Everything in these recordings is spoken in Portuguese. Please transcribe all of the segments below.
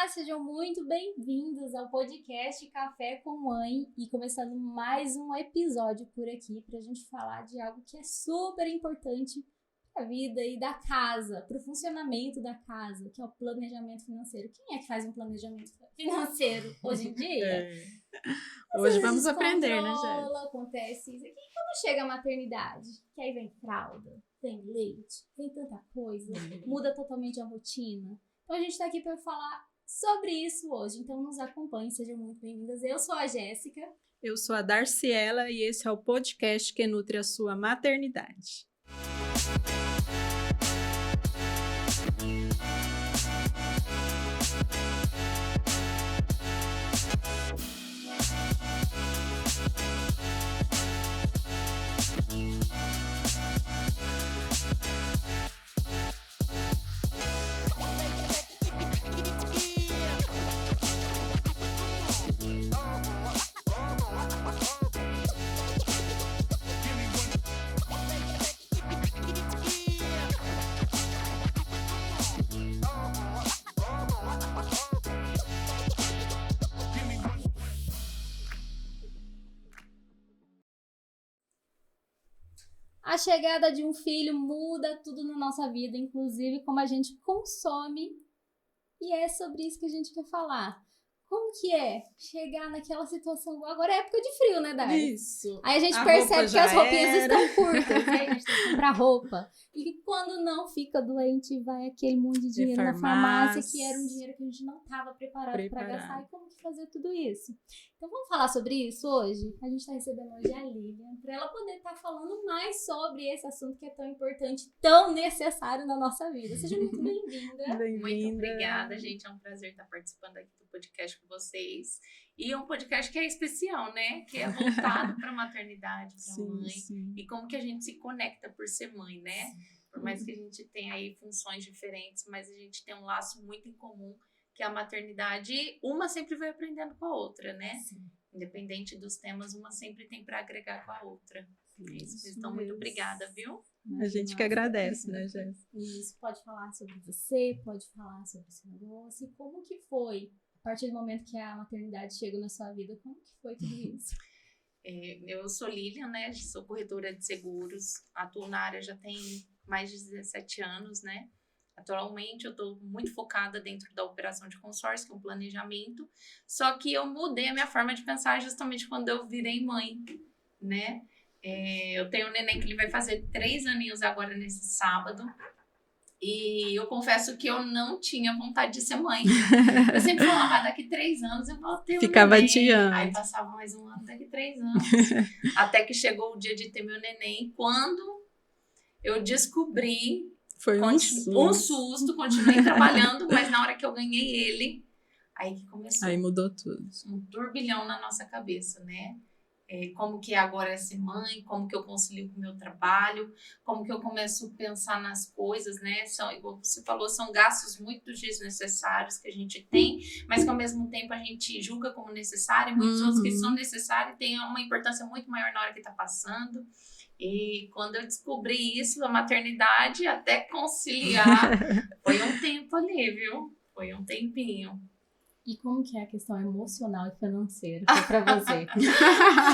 Olá, sejam muito bem-vindos ao podcast Café com Mãe e começando mais um episódio por aqui pra gente falar de algo que é super importante para a vida e da casa, para o funcionamento da casa, que é o planejamento financeiro. Quem é que faz um planejamento financeiro hoje em dia? Hoje vamos aprender, né, Jéssica? Acontece isso aqui quando chega a maternidade, que aí vem fralda, vem leite, vem tanta coisa, muda totalmente a rotina. Então a gente está aqui para falar sobre isso hoje, então nos acompanhem, sejam muito bem-vindas. Eu sou a Jéssica. Eu sou a Darciela e esse é o podcast que nutre a sua maternidade. A chegada de um filho muda tudo na nossa vida, inclusive como a gente consome, e é sobre isso que a gente quer falar. Como que é chegar naquela situação? Agora é época de frio, né, Dar? Isso. Aí a gente percebe que as roupinhas estão curtas, né? A gente tem que comprar roupa. E quando não fica doente, vai aquele monte de dinheiro na farmácia, que era um dinheiro que a gente não estava preparado para gastar. E como que fazer tudo isso? Então vamos falar sobre isso hoje? A gente está recebendo hoje a Lilian, para ela poder estar falando mais sobre esse assunto que é tão importante, tão necessário na nossa vida. Seja muito bem-vinda. Muito obrigada, gente. É um prazer estar participando aqui do podcast com vocês. E é um podcast que é especial, né? Que é voltado para a maternidade, para a mãe. Sim. E como que a gente se conecta por ser mãe, né? Sim. Por mais que a gente tenha aí funções diferentes, mas a gente tem um laço muito em comum, que é a maternidade. Uma sempre vai aprendendo com a outra, né? Sim. Independente dos temas, uma sempre tem para agregar com a outra. Isso. Então, muito obrigada, viu? A gente que agradece, né, Jéssica? Isso, pode falar sobre você, pode falar sobre o seu negócio e como que foi, a partir do momento que a maternidade chegou na sua vida, como que foi tudo isso? Eu sou Lilian, né, sou corretora de seguros, atuo na área já tem mais de 17 anos, né? Atualmente eu estou muito focada dentro da operação de consórcio, que é um planejamento, só que eu mudei a minha forma de pensar justamente quando eu virei mãe, né? Eu tenho um neném que ele vai fazer 3 aninhos agora nesse sábado. E eu confesso que eu não tinha vontade de ser mãe. Eu sempre falava, daqui 3 anos eu vou ter um Ficava neném. Adiando. Aí passava mais um ano, daqui 3 anos. Até que chegou o dia de ter meu neném. Quando eu descobri... Foi um susto. Continuei trabalhando, mas na hora que eu ganhei ele, aí que começou. Aí mudou tudo. Um turbilhão na nossa cabeça, né? Como que agora é ser mãe, como que eu concilio com o meu trabalho, como que eu começo a pensar nas coisas, né? Igual você falou, são gastos muito desnecessários que a gente tem, mas que ao mesmo tempo a gente julga como necessário, e muitos outros que são necessários e têm uma importância muito maior na hora que está passando. E quando eu descobri isso, a maternidade, até conciliar, foi um tempo ali, viu? Foi um tempinho. E como que é a questão emocional e financeira pra você?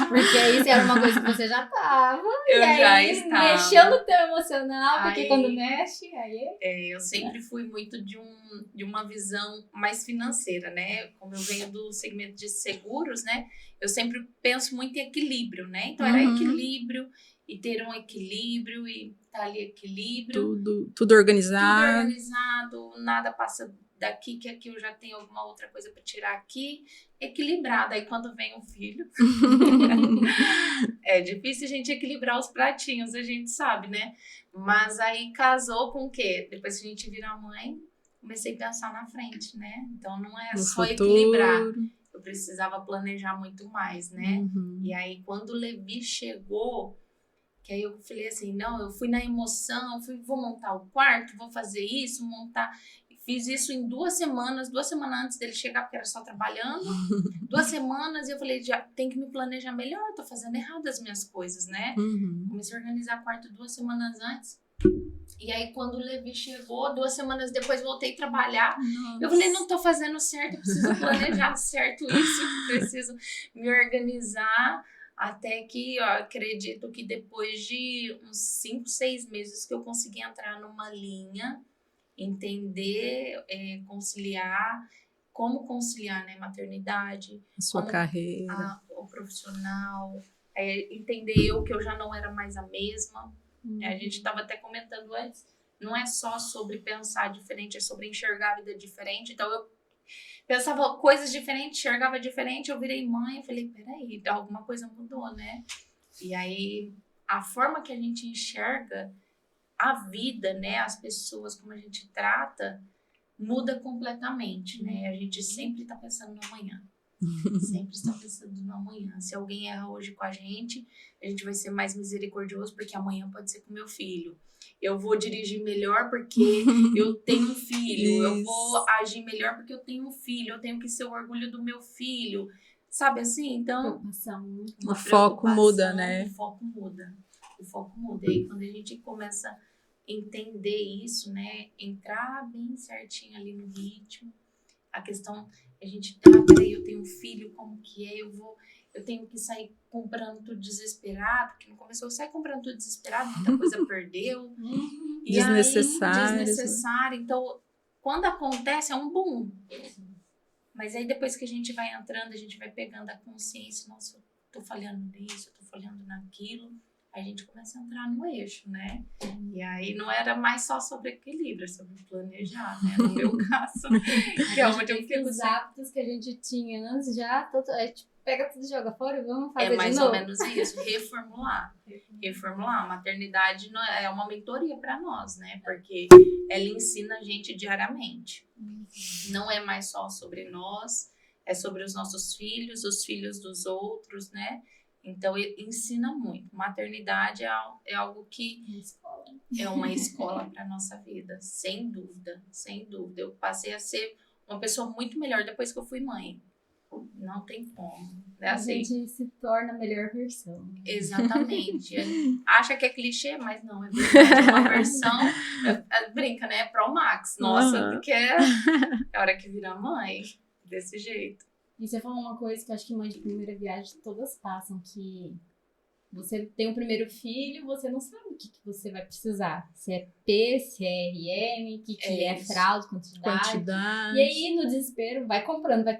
Porque isso era uma coisa que você já estava. Já estava. Mexeu no teu emocional, porque quando mexe, aí... Eu sempre fui muito de uma visão mais financeira, né? Como eu venho do segmento de seguros, né? Eu sempre penso muito em equilíbrio, né? Então era equilíbrio e ter um equilíbrio e tá ali equilíbrio. Tudo organizado. Tudo organizado, nada passa daqui, que aqui eu já tenho alguma outra coisa para tirar aqui, equilibrado. Aí quando vem um filho, é difícil a gente equilibrar os pratinhos, a gente sabe, né? Mas aí casou com o quê? Depois que a gente vira mãe, comecei a pensar na frente, né? Então não é só equilibrar, eu precisava planejar muito mais, né? E aí quando o Levi chegou, que aí eu falei assim, não, eu fui na emoção, vou montar o quarto, vou fazer isso, fiz isso em 2 semanas antes dele chegar, porque era só trabalhando. 2 semanas, e eu falei, já tem que me planejar melhor, tô fazendo errado as minhas coisas, né? Comecei a organizar o quarto 2 semanas antes. E aí, quando o Levi chegou, 2 semanas depois, voltei a trabalhar. Nossa. Eu falei, não tô fazendo certo, eu preciso planejar certo isso, preciso me organizar. Até que, ó, acredito que depois de uns 5, 6 meses que eu consegui entrar numa linha, entender, conciliar, como conciliar, né, maternidade, A sua carreira. o profissional, entender que eu já não era mais a mesma. A gente estava até comentando antes, não é só sobre pensar diferente, é sobre enxergar a vida diferente. Então, eu pensava coisas diferentes, enxergava diferente, eu virei mãe, eu falei, peraí, alguma coisa mudou, né? E aí, a forma que a gente enxerga a vida, né, as pessoas, como a gente trata, muda completamente, né? A gente sempre tá pensando no amanhã. Sempre está pensando no amanhã. Se alguém erra hoje com a gente vai ser mais misericordioso porque amanhã pode ser com o meu filho. Eu vou dirigir melhor porque eu tenho um filho. Eu vou agir melhor porque eu tenho um filho. Eu tenho que ser o orgulho do meu filho. Sabe assim? Então, o foco muda, né? O foco muda. E aí, quando a gente começa a entender isso, né? Entrar bem certinho ali no ritmo. A questão, a gente, peraí, eu tenho um filho, como que é? Eu tenho que sair comprando tudo desesperado, porque no começo eu saí comprando tudo desesperado, muita coisa perdeu. E desnecessário. Então, quando acontece, é um boom. Mas aí depois que a gente vai entrando, a gente vai pegando a consciência, nossa, eu tô falhando nisso, eu tô falhando naquilo. A gente começa a entrar no eixo, né? E aí não era mais só sobre equilíbrio, é sobre planejar, né? No meu caso, que é onde eu fico... Os hábitos que a gente tinha antes já, pega tudo e joga fora e vamos fazer de novo. É mais ou menos isso, reformular. A maternidade é uma mentoria para nós, né? Porque ela ensina a gente diariamente. Não é mais só sobre nós, é sobre os nossos filhos, os filhos dos outros, né? Então, ensina muito. Maternidade é algo que é uma escola para a nossa vida, sem dúvida, sem dúvida. Eu passei a ser uma pessoa muito melhor depois que eu fui mãe. Não tem como. É assim. A gente se torna a melhor versão. Exatamente. Acha que é clichê, mas não, é verdade. É uma versão, brinca, né? Pro Max. Nossa, porque é a hora que vira mãe, desse jeito. E você falou uma coisa que eu acho que mãe de primeira viagem todas passam, que você tem o primeiro filho, você não sabe o que você vai precisar. Se é P, se é RM, o que é fralda, quantidade. E aí, no desespero, vai comprando, é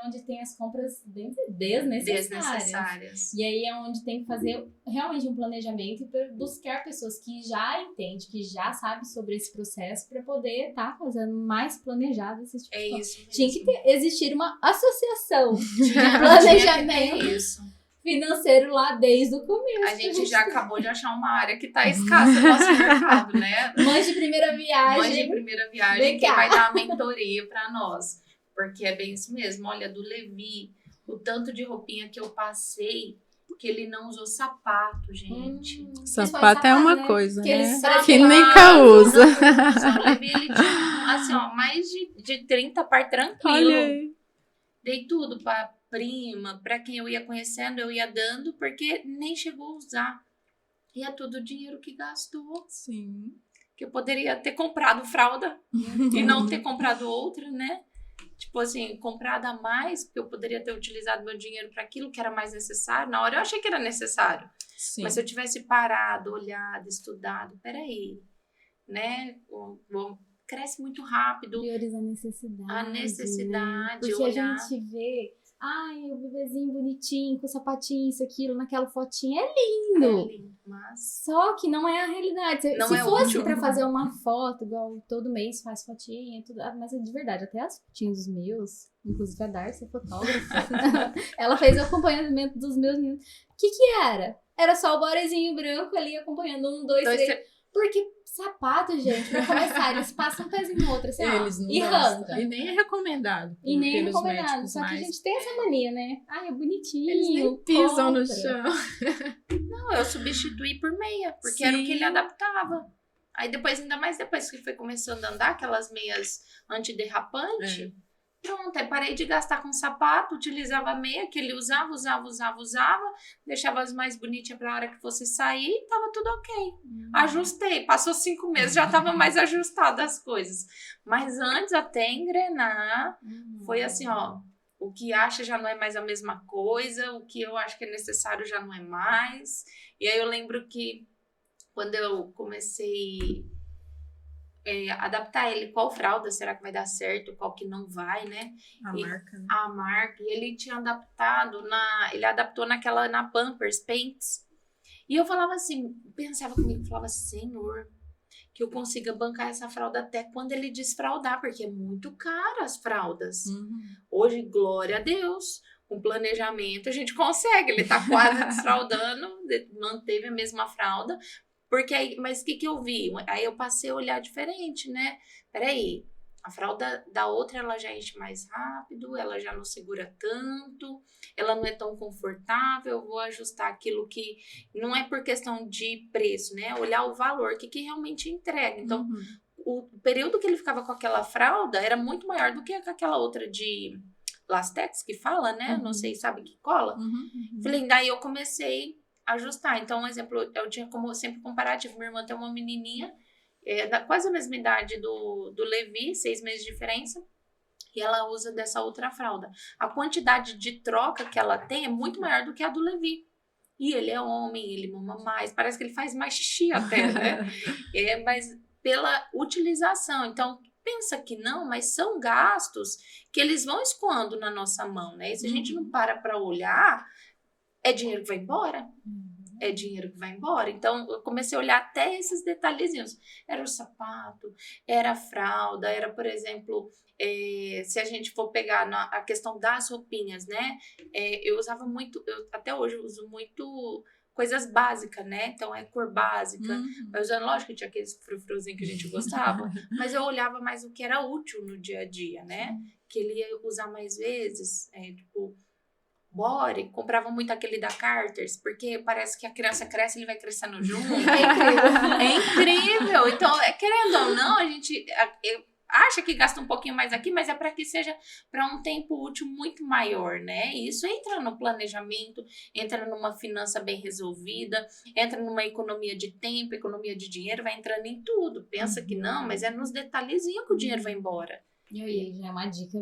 onde tem as compras desnecessárias. E aí é onde tem que fazer realmente um planejamento para buscar pessoas que já entendem, que já sabem sobre esse processo, para poder estar fazendo mais planejado esse tipo de coisa. Isso mesmo. Tinha que existir uma associação de planejamento financeiro lá desde o começo. A gente já acabou de achar uma área que tá escassa no nosso mercado, né? Mãe de primeira viagem. Que vai dar a mentoria pra nós. Porque é bem isso mesmo. Olha, do Levi, o tanto de roupinha que eu passei, que ele não usou sapato, gente. Sapato é uma, né, coisa, que né? Que nunca usa. O Levi, ele tinha, assim, ó, mais de 30 par tranquilo. Olha aí. Dei tudo pra prima, para quem eu ia conhecendo, eu ia dando, porque nem chegou a usar. E é tudo o dinheiro que gastou. Sim. Que eu poderia ter comprado fralda e não ter comprado outra, né? Tipo assim, comprado a mais, porque eu poderia ter utilizado meu dinheiro para aquilo que era mais necessário. Na hora eu achei que era necessário. Sim. Mas se eu tivesse parado, olhado, estudado, peraí, né? Cresce muito rápido. Prioriza a necessidade. A necessidade, né? Porque olhar. A gente vê, o bebezinho bonitinho, com sapatinho, isso, aquilo, naquela fotinha, é lindo. Mas só que não é a realidade. Não se é fosse útil. Pra fazer uma foto, igual todo mês faz fotinha, tudo, mas de verdade, até as fotinhas dos meus, inclusive a Darcy, a fotógrafa, ela fez o acompanhamento dos meus meninos. O que era? Era só o borezinho branco ali, acompanhando 1, 2, 3... Porque sapato, gente, pra começar, eles passam um pezinho no outro, assim, eles não e arrancam. E nem é recomendado. E nem é recomendado. Só que a gente tem essa mania, né? É bonitinho. Eles nem pisam no chão. Não, eu substituí por meia, porque era o que ele adaptava. Aí depois, ainda mais depois que foi começando a andar, aquelas meias antiderrapante, Pronto, aí parei de gastar com sapato, utilizava meia, que ele usava, deixava as mais bonitinhas pra hora que fosse sair, e tava tudo ok. Ajustei, passou 5 meses, já tava mais ajustada as coisas. Mas antes, até engrenar, foi assim, ó, o que acha já não é mais a mesma coisa, o que eu acho que é necessário já não é mais. E aí eu lembro que quando eu comecei adaptar ele, qual fralda será que vai dar certo, qual que não vai, né? Marca, né? A marca, e ele tinha adaptado ele adaptou na Pampers Paints. E eu falava assim, pensava comigo, falava, Senhor, que eu consiga bancar essa fralda até quando ele desfraldar, porque é muito caro as fraldas. Hoje, glória a Deus, com planejamento a gente consegue, ele tá quase desfraldando, manteve a mesma fralda. Porque aí, mas o que eu vi? Aí eu passei a olhar diferente, né? Peraí, a fralda da outra ela já enche mais rápido, ela já não segura tanto, ela não é tão confortável, eu vou ajustar aquilo que não é por questão de preço, né? Olhar o valor, o que realmente entrega. Então, o período que ele ficava com aquela fralda era muito maior do que com aquela outra de Lastex que fala, né? Não sei, sabe que cola? Falei, daí eu comecei ajustar. Então, um exemplo, eu tinha como sempre comparativo. Minha irmã tem uma menininha, quase a mesma idade do Levi, 6 meses de diferença, e ela usa dessa outra fralda. A quantidade de troca que ela tem é muito maior do que a do Levi. E ele é homem, ele mama mais, parece que ele faz mais xixi até, né? Mas pela utilização. Então, pensa que não, mas são gastos que eles vão escoando na nossa mão, né? E se a gente não para olhar, é dinheiro que vai embora. É dinheiro que vai embora. Então, eu comecei a olhar até esses detalhezinhos. Era o sapato, era a fralda, era, por exemplo, se a gente for pegar a questão das roupinhas, né? Eu usava muito, até hoje eu uso muito coisas básicas, né? Então, é cor básica. Mas, lógico que tinha aqueles frufruzinhos que a gente gostava, mas eu olhava mais o que era útil no dia a dia, né? Que ele ia usar mais vezes, tipo... Body, comprava muito aquele da Carter's, porque parece que a criança cresce e ele vai crescendo junto. É incrível. Então, querendo ou não, a gente acha que gasta um pouquinho mais aqui, mas é para que seja para um tempo útil muito maior, né? E isso entra no planejamento, entra numa finança bem resolvida, entra numa economia de tempo, economia de dinheiro, vai entrando em tudo. Pensa que não, mas é nos detalhezinhos que o dinheiro vai embora. E aí, já é uma dica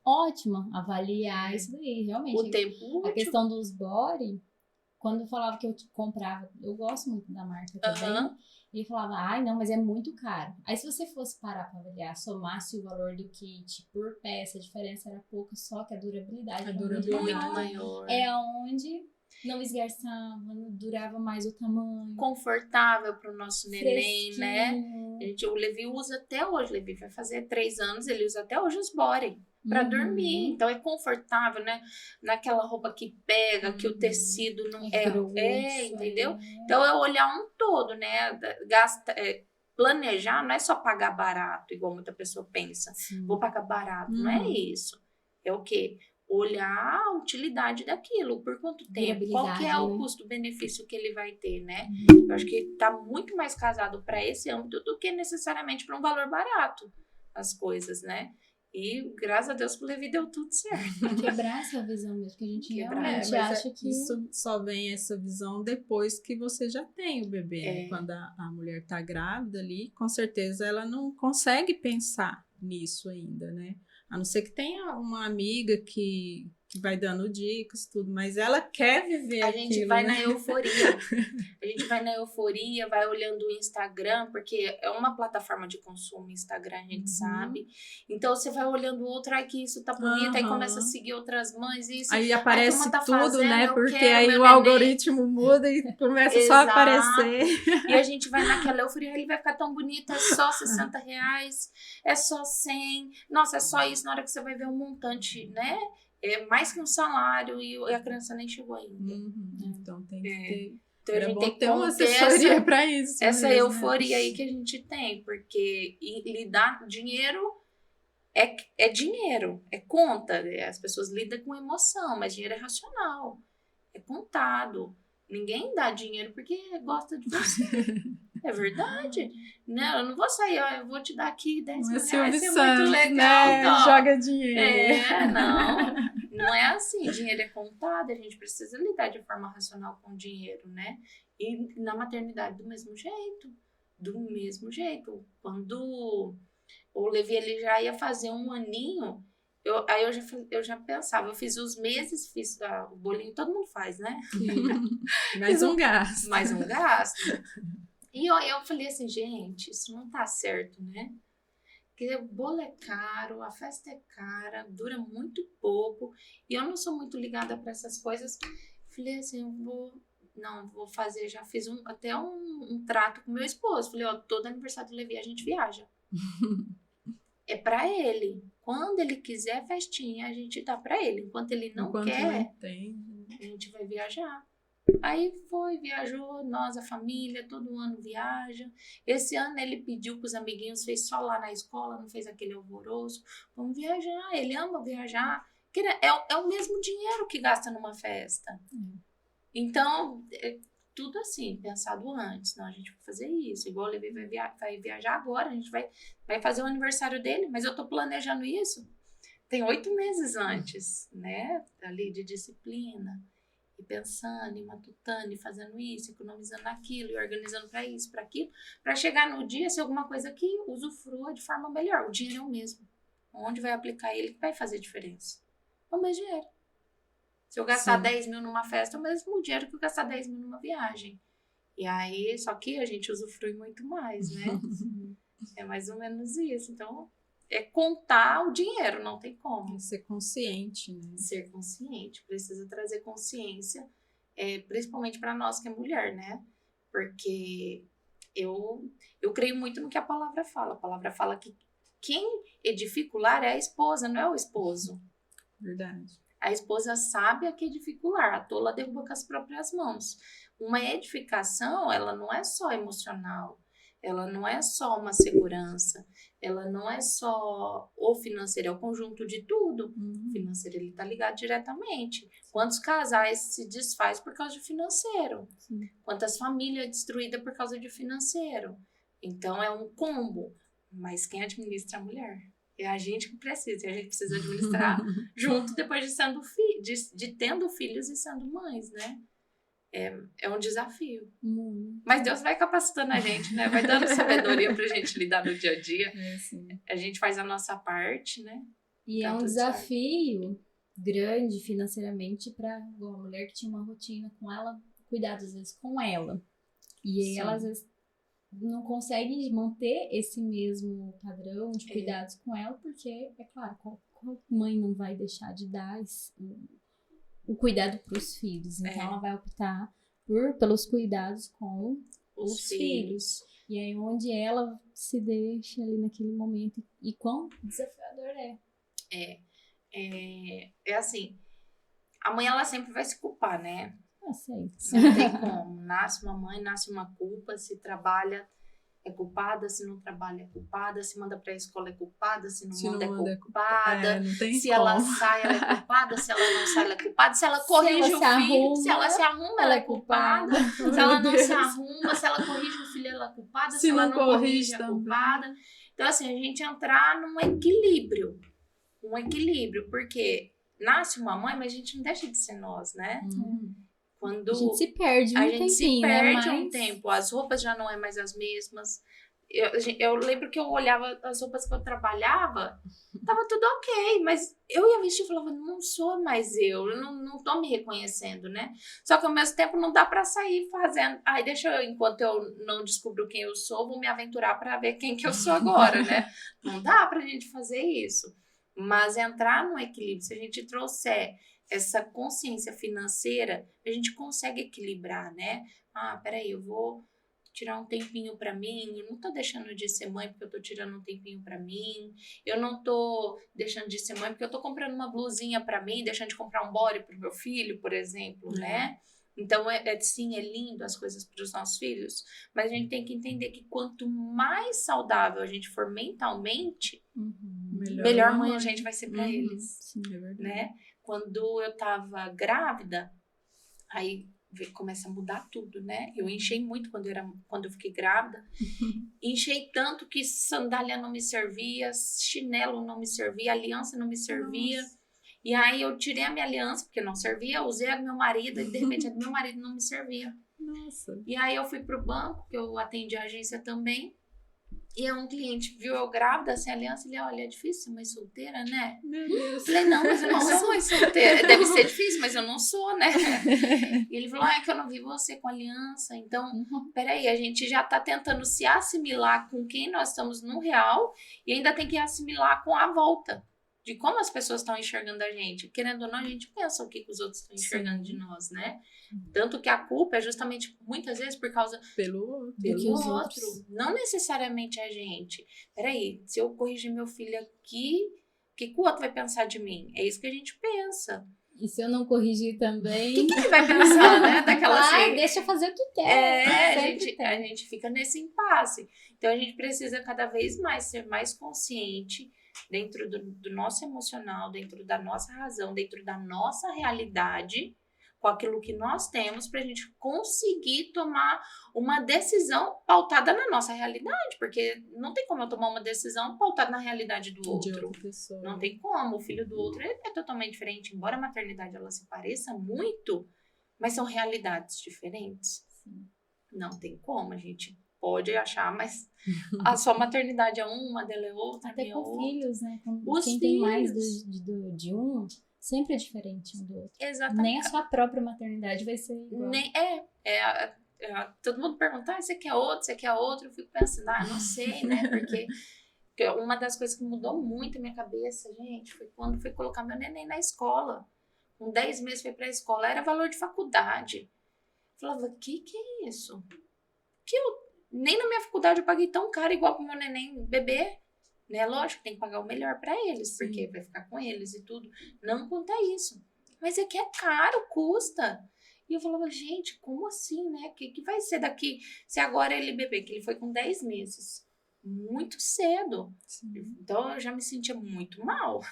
ótima avaliar isso daí, realmente. O tempo útil. A questão dos body, quando eu falava que eu comprava, eu gosto muito da marca também, e falava, ai não, mas é muito caro. Aí se você fosse parar pra avaliar, somasse o valor do kit por peça, a diferença era pouca, só que a durabilidade era muito maior. É onde não esgarçava, durava mais o tamanho. Confortável pro nosso neném, né? O Levi usa até hoje, o Levi vai fazer 3 anos, ele usa até hoje os body. Pra dormir, então é confortável, né? Naquela roupa que pega, que o tecido não entendeu? Então é olhar um todo, né? Planejar não é só pagar barato, igual muita pessoa pensa. Vou pagar barato, não é isso. É o quê? Olhar a utilidade daquilo, por quanto tempo, qual que é o custo-benefício que ele vai ter, né? Eu acho que tá muito mais casado para esse âmbito do que necessariamente para um valor barato as coisas, né? E graças a Deus pro Levi deu tudo certo. Quebrar essa visão mesmo, que a gente realmente acha que... Isso só vem essa visão depois que você já tem o bebê, né? Quando a mulher tá grávida ali, com certeza ela não consegue pensar nisso ainda, né? A não ser que tenha uma amiga que vai dando dicas, tudo, mas ela quer viver aquilo. A gente vai na euforia. A gente vai na euforia, vai olhando o Instagram, porque é uma plataforma de consumo, Instagram, a gente sabe. Então, você vai olhando outra, que isso tá bonito, aí começa a seguir outras mães, isso. Aí aparece tá tudo, fazendo, né? Porque aí o algoritmo muda e começa só a aparecer. E a gente vai naquela euforia, ele vai ficar tão bonito, é só R$60, é só 100. Nossa, é só isso, na hora que você vai ver um montante, né? É mais que um salário e a criança nem chegou ainda. Então tem que ter... Então, a gente tem que ter uma assessoria para isso. Essa mesmo, euforia aí que a gente tem, porque lidar dinheiro é dinheiro, é conta. As pessoas lidam com emoção, mas dinheiro é racional, é contado. Ninguém dá dinheiro porque gosta de você. É verdade. Não, eu não vou sair, ó, eu vou te dar aqui 10 mil reais, isso é Santos, muito legal. né? Então. Joga dinheiro. Não. Não é assim. Dinheiro é contado, a gente precisa lidar de forma racional com o dinheiro, né? E na maternidade, do mesmo jeito. Do mesmo jeito. Quando o Levi ele já ia fazer 1 aninho, aí eu já pensava, eu fiz os meses, fiz o bolinho, todo mundo faz, né? Mais um gasto. Mais um gasto. E eu falei assim, gente, isso não tá certo, né? Porque o bolo é caro, a festa é cara, dura muito pouco, e eu não sou muito ligada para essas coisas. Falei assim, vou fazer, já fiz até um trato com meu esposo. Falei, ó, todo aniversário do Levi a gente viaja. É pra ele. Quando ele quiser festinha, a gente dá pra ele. Enquanto ele não quer, a gente vai viajar. Aí viajou, nós, a família, todo ano viaja. Esse ano ele pediu pros amiguinhos, fez só lá na escola, não fez aquele alvoroço. Vamos viajar, ele ama viajar. É o mesmo dinheiro que gasta numa festa. Então, tudo assim, pensado antes. Não, a gente vai fazer isso. Igual o Levi vai viajar agora, a gente vai fazer o aniversário dele, mas eu tô planejando isso. Tem 8 meses antes, né? Ali de disciplina. E pensando, e matutando, e fazendo isso, economizando aquilo, e organizando para isso, para aquilo. Para chegar no dia, ser alguma coisa que usufrua de forma melhor. O dinheiro é o mesmo. Onde vai aplicar ele que vai fazer diferença? É o mesmo dinheiro. Se eu gastar 10 mil numa festa, é o mesmo dinheiro que eu gastar 10 mil numa viagem. E aí, só que a gente usufrui muito mais, né? É mais ou menos isso. Então, é contar o dinheiro, não tem como. É ser consciente, né? Ser consciente. Precisa trazer consciência, principalmente para nós que é mulher, né? Porque eu creio muito no que a palavra fala. A palavra fala que quem edifica o lar é a esposa, não é o esposo. Verdade. A esposa sábia que edifica o lar, a tola derruba com as próprias mãos. Uma edificação, ela não é só emocional, ela não é só uma segurança, ela não é só o financeiro, é o conjunto de tudo. O financeiro, ele tá ligado diretamente. Quantos casais se desfaz por causa de financeiro? Sim. Quantas famílias destruídas por causa de financeiro? Então, é um combo. Mas quem administra é a mulher. É a gente que precisa, e a gente precisa administrar junto depois de tendo filhos e sendo mães, né? É um desafio. Mas Deus vai capacitando a gente, né? Vai dando sabedoria pra gente lidar no dia a dia. A gente faz a nossa parte, né? E é um desafio grande financeiramente para uma mulher que tinha uma rotina com ela, cuidado às vezes com ela. E aí ela às vezes não consegue manter esse mesmo padrão de cuidados com ela, porque, é claro, qual mãe não vai deixar de dar o cuidado para os filhos? Então, ela vai optar pelos cuidados com os filhos. E aí, onde ela se deixa ali naquele momento, e quão desafiador é. É assim, a mãe, ela sempre vai se culpar, né? Sempre. Não tem como. Nasce uma mãe, nasce uma culpa. Se trabalha, é culpada. Se não trabalha, é culpada. Se manda pra escola, é culpada. Se não manda, é culpada. Não tem se como. Ela sai, ela é culpada. Se ela não sai, ela é culpada. Se ela corrige o filho, se ela se arruma, ela é culpada. Se ela não se arruma, se ela corrige o filho, ela é culpada. Se ela não corrige, é culpada. Então, assim, a gente entrar num equilíbrio. Porque nasce uma mãe, mas a gente não deixa de ser nós, né? Quando a gente se perde um tempo, as roupas já não é mais as mesmas. Eu lembro que eu olhava as roupas que eu trabalhava, tava tudo ok, mas eu ia vestir e falava, não sou mais eu não tô me reconhecendo, né? Só que ao mesmo tempo não dá pra sair fazendo, enquanto eu não descubro quem eu sou, vou me aventurar pra ver quem que eu sou agora, né? Não dá pra gente fazer isso. Mas entrar no equilíbrio, se a gente trouxer essa consciência financeira, a gente consegue equilibrar, né? Peraí, eu vou tirar um tempinho pra mim, eu não tô deixando de ser mãe porque eu tô tirando um tempinho pra mim, eu não tô deixando de ser mãe porque eu tô comprando uma blusinha pra mim, deixando de comprar um body pro meu filho, por exemplo, né? Então, sim, é lindo as coisas para os nossos filhos, mas a gente tem que entender que quanto mais saudável a gente for mentalmente, melhor mãe a gente vai ser para eles. Sim, é verdade. Né? Quando eu tava grávida, aí começa a mudar tudo, né? Eu enchei muito quando eu fiquei grávida. Enchei tanto que sandália não me servia, chinelo não me servia, aliança não me servia. Nossa. E aí eu tirei a minha aliança, porque não servia, usei a do meu marido e de repente a do meu marido não me servia. Nossa. E aí eu fui pro banco, que eu atendi a agência também. E um cliente viu eu grávida, sem aliança, ele, olha, é difícil ser mãe solteira, né? Meu Deus. Falei, não, mas eu não sou mãe solteira. Deve ser difícil, mas eu não sou, né? E ele falou, é que eu não vi você com aliança. Então, peraí, a gente já tá tentando se assimilar com quem nós estamos no real e ainda tem que assimilar com a volta. De como as pessoas estão enxergando a gente. Querendo ou não, a gente pensa o que os outros estão enxergando de nós, né? Tanto que a culpa é justamente, muitas vezes, por causa... Pelo outro. Pelo outro. Não necessariamente a gente. Peraí, se eu corrigir meu filho aqui, o que o outro vai pensar de mim? É isso que a gente pensa. E se eu não corrigir também... O que ele vai pensar, né? Daquela assim... deixa eu fazer o que quer. A gente fica nesse impasse. Então, a gente precisa cada vez mais ser mais consciente dentro do nosso emocional, dentro da nossa razão, dentro da nossa realidade, com aquilo que nós temos, para a gente conseguir tomar uma decisão pautada na nossa realidade, porque não tem como eu tomar uma decisão pautada na realidade do outro. De outra pessoa. Não tem como. O filho do outro é totalmente diferente, embora a maternidade ela se pareça muito, mas são realidades diferentes. Sim. Não tem como, a gente pode achar, mas a sua maternidade é uma dela é outra. Até com outra. filhos, né? Quem tem mais de um, sempre é diferente um do outro. Exatamente. Nem a sua própria maternidade vai ser igual. Todo mundo pergunta, você quer outro, você quer outro? Eu fico pensando, não sei, né? Porque uma das coisas que mudou muito a minha cabeça, gente, foi quando fui colocar meu neném na escola. Com 10 meses foi pra escola, era valor de faculdade. Eu falava, que é isso? Nem na minha faculdade eu paguei tão caro igual pro meu neném bebê, né? Lógico, tem que pagar o melhor pra eles, Sim. porque vai ficar com eles e tudo. Não conta isso. Mas é que é caro, custa. E eu falava, gente, como assim, né? O que vai ser daqui? Se agora ele bebê, que ele foi com 10 meses. Muito cedo. Sim. Então eu já me sentia muito mal.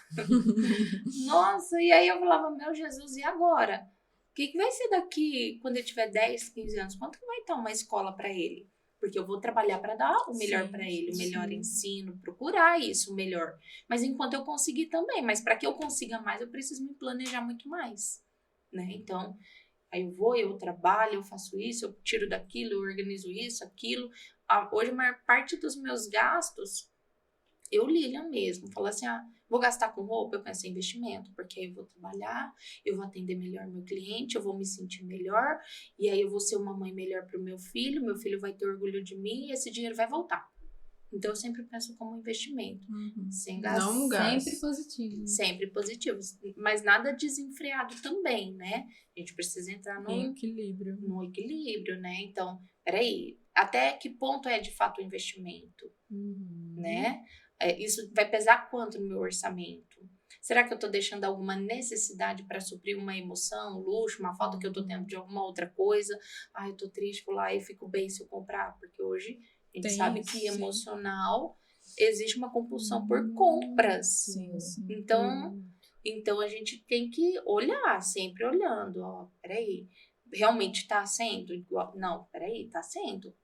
Nossa, e aí eu falava, meu Jesus, e agora? O que vai ser daqui quando ele tiver 10, 15 anos? Quanto que vai estar uma escola pra ele? Porque eu vou trabalhar para dar o melhor para ele, o melhor ensino, procurar isso, o melhor. Mas enquanto eu conseguir também, mas para que eu consiga mais, eu preciso me planejar muito mais, né? Então, aí eu trabalho, eu faço isso, eu tiro daquilo, eu organizo isso, aquilo. Hoje, a maior parte dos meus gastos, eu Lilian mesmo, falo assim, vou gastar com roupa, eu penso em investimento, porque aí eu vou trabalhar, eu vou atender melhor meu cliente, eu vou me sentir melhor, e aí eu vou ser uma mãe melhor pro meu filho vai ter orgulho de mim e esse dinheiro vai voltar. Então, eu sempre penso como investimento, sem gastar. Não gasto. Sempre positivo. Sempre positivo, mas nada desenfreado também, né? A gente precisa entrar no equilíbrio, né? Então, peraí, até que ponto é de fato o investimento, né? Isso vai pesar quanto no meu orçamento? Será que eu tô deixando alguma necessidade para suprir uma emoção, um luxo, uma falta que eu tô tendo de alguma outra coisa? Eu tô triste, vou lá e fico bem se eu comprar, porque hoje a gente sabe que emocional existe uma compulsão por compras. Sim. Então a gente tem que olhar, sempre olhando, peraí, realmente tá sendo igual? Não, peraí, tá sendo.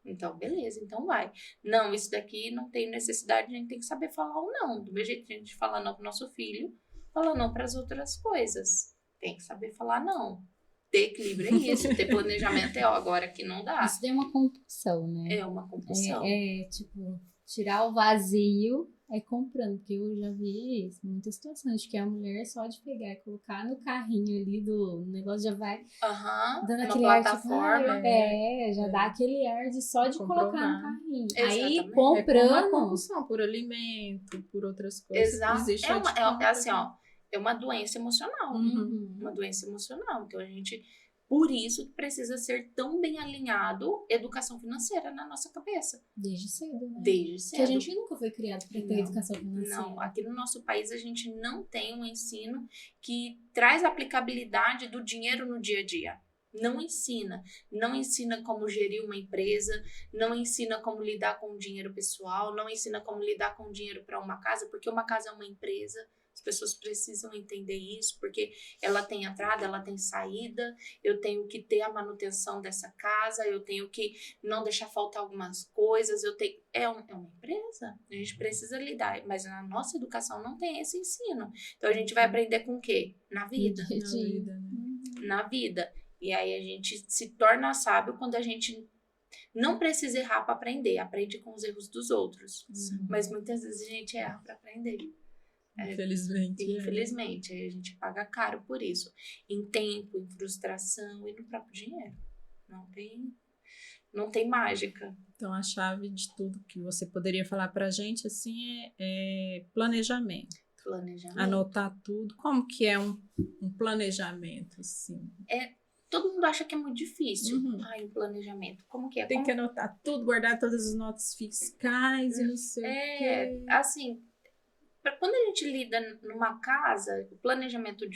Então, beleza, então vai. Não, isso daqui não tem necessidade, a gente tem que saber falar ou não. Do mesmo jeito que a gente fala não pro nosso filho, fala não para as outras coisas. Tem que saber falar não. Ter equilíbrio é isso, ter planejamento agora que não dá. Isso é uma compulsão, né? É uma compulsão. Tipo, tirar o vazio comprando, porque eu já vi muitas situações de que a mulher só de pegar e colocar no carrinho ali do negócio já vai dando aquele plataforma, ar de, já dá aquele ar de só de colocar no carrinho. Exatamente. Aí comprando. É uma compulsão por alimento, por outras coisas. Exato. Existe é uma doença emocional. Uma doença emocional. Então a gente, por isso, precisa ser tão bem alinhado educação financeira na nossa cabeça. Desde cedo, né? Desde cedo. Que a gente nunca foi criado para ter educação financeira. Não, aqui no nosso país a gente não tem um ensino que traz a aplicabilidade do dinheiro no dia a dia. Não ensina. Não ensina como gerir uma empresa, não ensina como lidar com o dinheiro pessoal, não ensina como lidar com o dinheiro para uma casa, porque uma casa é uma empresa, As pessoas precisam entender isso, porque ela tem entrada, ela tem saída, eu tenho que ter a manutenção dessa casa, eu tenho que não deixar faltar algumas coisas, é uma empresa, a gente precisa lidar, mas na nossa educação não tem esse ensino. Então a gente vai aprender com o quê? Na vida. Na vida. E aí a gente se torna sábio quando a gente não precisa errar para aprender, aprende com os erros dos outros. Mas muitas vezes a gente erra para aprender. Infelizmente, aí a gente paga caro por isso. Em tempo, em frustração e no próprio dinheiro. Não tem mágica. Então, a chave de tudo que você poderia falar pra gente, assim, é planejamento. Anotar tudo. Como que é um planejamento, assim? Todo mundo acha que é muito difícil. Um planejamento. Como que é? Tem que anotar tudo, guardar todas as notas fiscais e não sei o quê. Assim... Quando a gente lida numa casa, o planejamento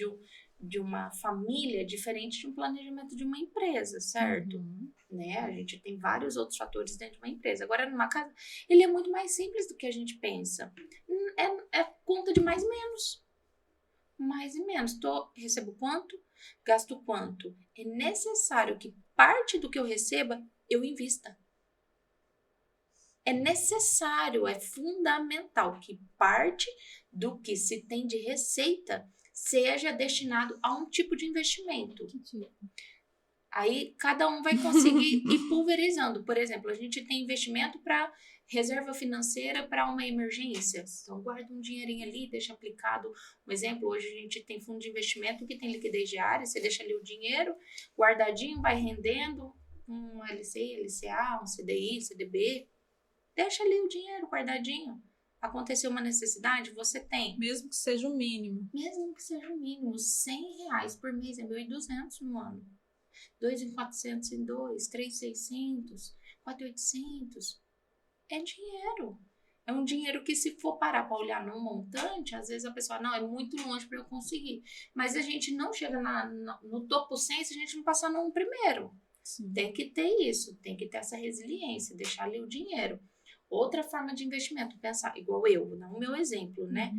de uma família é diferente de um planejamento de uma empresa, certo? Né? A gente tem vários outros fatores dentro de uma empresa. Agora, numa casa, ele é muito mais simples do que a gente pensa. É conta de mais e menos. Mais e menos. Recebo quanto? Gasto quanto? É necessário que parte do que eu receba, eu invista. É necessário, é fundamental que parte do que se tem de receita seja destinado a um tipo de investimento. Aí cada um vai conseguir ir pulverizando. Por exemplo, a gente tem investimento para reserva financeira para uma emergência. Então, guarda um dinheirinho ali, deixa aplicado. Um exemplo, hoje a gente tem fundo de investimento que tem liquidez diária, você deixa ali o dinheiro guardadinho, vai rendendo um LCI, LCA, um CDI, CDB. Deixa ali o dinheiro guardadinho. Aconteceu uma necessidade, você tem. Mesmo que seja o mínimo. Mesmo que seja o mínimo. R$100 por mês é 1.200 no ano. 2.400 em 2, 3.600, 4.800. É dinheiro. É um dinheiro que, se for parar para olhar num montante, às vezes a pessoa, não, é muito longe para eu conseguir. Mas a gente não chega no topo 100 se a gente não passar no primeiro. Sim. Tem que ter isso, tem que ter essa resiliência, deixar ali o dinheiro. Outra forma de investimento, pensar igual eu, vou dar o meu exemplo, né?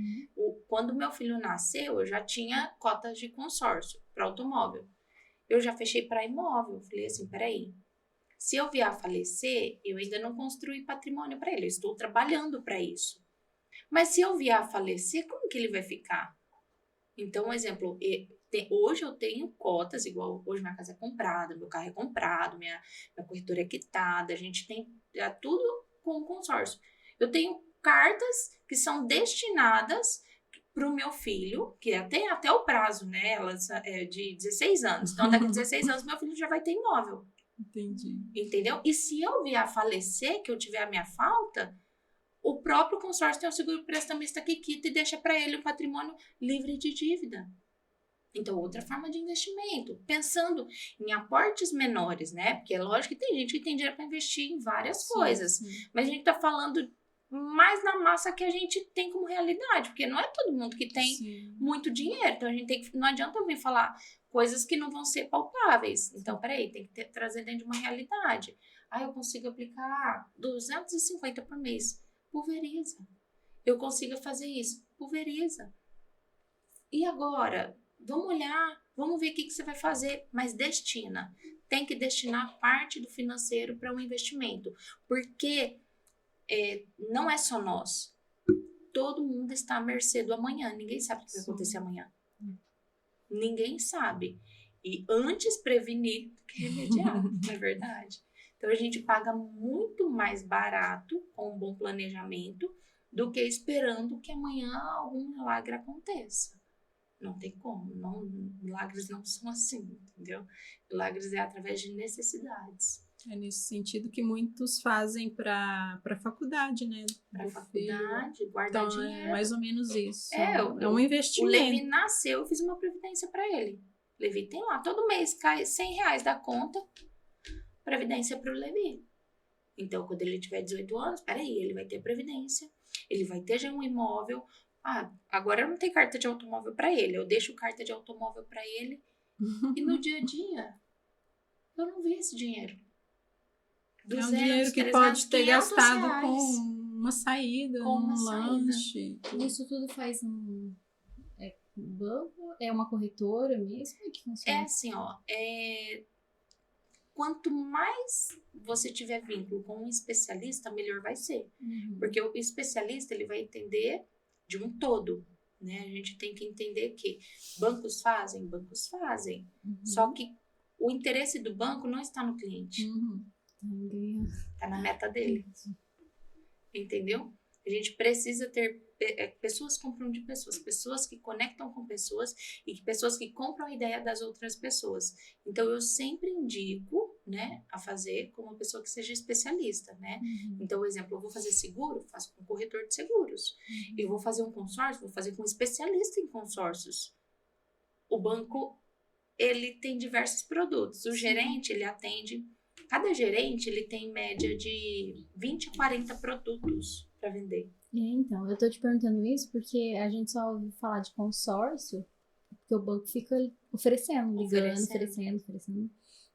Quando meu filho nasceu, eu já tinha cotas de consórcio para automóvel. Eu já fechei para imóvel. Falei assim, peraí, se eu vier a falecer, eu ainda não construí patrimônio para ele, eu estou trabalhando para isso. Mas se eu vier a falecer, como que ele vai ficar? Então, um exemplo, hoje eu tenho cotas, igual hoje minha casa é comprada, meu carro é comprado, minha corretora é quitada, a gente tem tudo com consórcio. Eu tenho cartas que são destinadas para o meu filho, que tem até o prazo, né? Elas é de 16 anos. Então, daqui a 16 anos, meu filho já vai ter imóvel. Entendi. Entendeu? E se eu vier a falecer, que eu tiver a minha falta, o próprio consórcio tem o seguro prestamista que quita e deixa para ele o patrimônio livre de dívida. Então, outra forma de investimento, pensando em aportes menores, né? Porque é lógico que tem gente que tem dinheiro para investir em várias coisas, mas a gente está falando mais na massa que a gente tem como realidade, porque não é todo mundo que tem muito dinheiro, então a gente não adianta eu vir falar coisas que não vão ser palpáveis. Então, peraí, tem que trazer dentro de uma realidade. Aí eu consigo aplicar 250 por mês, pulveriza. Eu consigo fazer isso, pulveriza. E agora? Vamos olhar, vamos ver o que você vai fazer, mas destina. Tem que destinar parte do financeiro para um investimento, porque não é só nós. Todo mundo está à mercê do amanhã. Ninguém sabe o que vai acontecer amanhã. Ninguém sabe. E antes prevenir do que remediar, não é verdade? Então a gente paga muito mais barato com um bom planejamento do que esperando que amanhã algum milagre aconteça. Não tem como, milagres não são assim, entendeu? Milagres é através de necessidades. É nesse sentido que muitos fazem para a faculdade, né? Para a faculdade, guardar então, dinheiro. É mais ou menos isso. É um investimento. O Levi nasceu, eu fiz uma previdência para ele. O Levi tem lá, todo mês cai R$100 da conta, previdência para o Levi. Então, quando ele tiver 18 anos, peraí, ele vai ter previdência, ele vai ter já um imóvel. Agora eu não tenho carta de automóvel para ele, eu deixo carta de automóvel para ele e no dia a dia eu não vi esse dinheiro. 200, um dinheiro que 300, pode ter gastado com uma saída, com um lanche. Isso tudo faz um banco? É uma corretora mesmo? Como é que funciona? É assim, ó, quanto mais você tiver vínculo com um especialista, melhor vai ser. Porque o especialista, ele vai entender de um todo, né? A gente tem que entender que bancos fazem. Só que o interesse do banco não está no cliente. Está na meta dele. Entendeu? A gente precisa ter pessoas compram de pessoas que conectam com pessoas e pessoas que compram a ideia das outras pessoas. Então, eu sempre indico, né, a fazer com uma pessoa que seja especialista, né? Então, por exemplo, eu vou fazer seguro, faço com um corretor de seguros. Eu vou fazer um consórcio, vou fazer com um especialista em consórcios. O banco, ele tem diversos produtos. O gerente, ele atende... Cada gerente, ele tem média de 20 a 40 produtos para vender. Então, eu tô te perguntando isso porque a gente só ouve falar de consórcio, porque o banco fica oferecendo.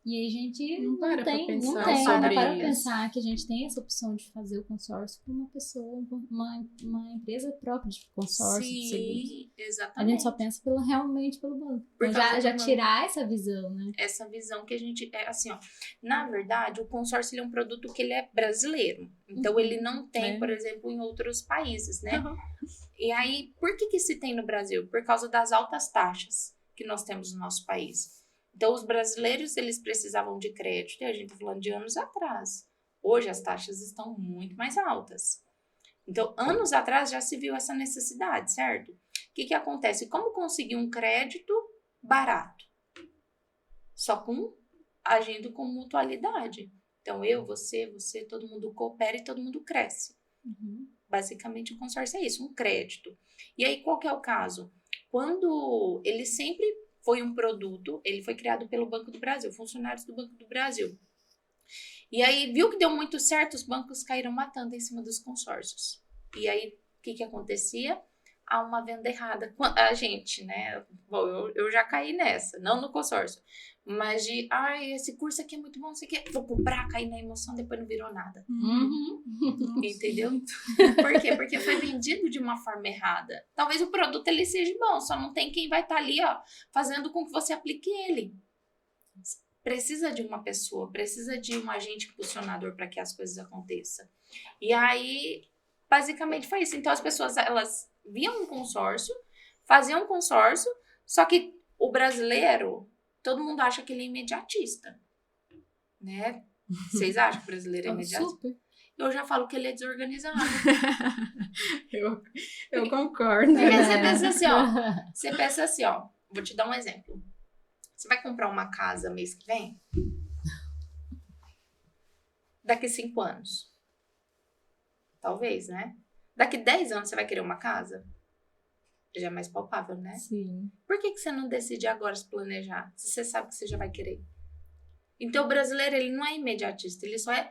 E aí a gente não para pra pensar que a gente tem essa opção de fazer o consórcio com uma pessoa, uma empresa própria de consórcio. Sim, de seguros. exatamente. A gente só pensa realmente pelo banco. Então, já tirar essa visão, né? Essa visão que a gente... assim, ó, na verdade, o consórcio ele é um produto que ele é brasileiro. Então, ele não tem, por exemplo, em outros países, né? E aí, por que se tem no Brasil? Por causa das altas taxas que nós temos no nosso país. Então, os brasileiros, eles precisavam de crédito, e a gente está falando de anos atrás. Hoje, as taxas estão muito mais altas. Então, anos atrás já se viu essa necessidade, certo? O que acontece? Como conseguir um crédito barato? Só agindo com mutualidade. Então, eu, você, todo mundo coopera e todo mundo cresce. Basicamente, o consórcio é isso, um crédito. E aí, qual que é o caso? Quando ele sempre... foi um produto, ele foi criado pelo Banco do Brasil, funcionários do Banco do Brasil. E aí, viu que deu muito certo, os bancos caíram matando em cima dos consórcios. E aí, o que acontecia? Há uma venda errada. A gente, né? Bom, eu já caí nessa, não no consórcio. Mas esse curso aqui é muito bom, não sei o quê. Vou comprar, cair na emoção, depois não virou nada. Entendeu? Por quê? Porque foi vendido de uma forma errada. Talvez o produto ele seja bom, só não tem quem vai estar ali, ó, fazendo com que você aplique ele. Precisa de uma pessoa, precisa de um agente impulsionador para que as coisas aconteçam. E aí, basicamente foi isso. Então, as pessoas, elas viam um consórcio, faziam um consórcio, só que o brasileiro... todo mundo acha que ele é imediatista, né? Vocês acham que o brasileiro é imediatista? Super. Eu já falo que ele é desorganizado. eu concordo. Porque você pensa assim, ó. Vou te dar um exemplo. Você vai comprar uma casa mês que vem? Daqui 5 anos. Talvez, né? Daqui 10 anos você vai querer uma casa? Já é mais palpável, né? Sim. Por que você não decide agora se planejar? Se você sabe que você já vai querer. Então, o brasileiro, ele não é imediatista. Ele só é...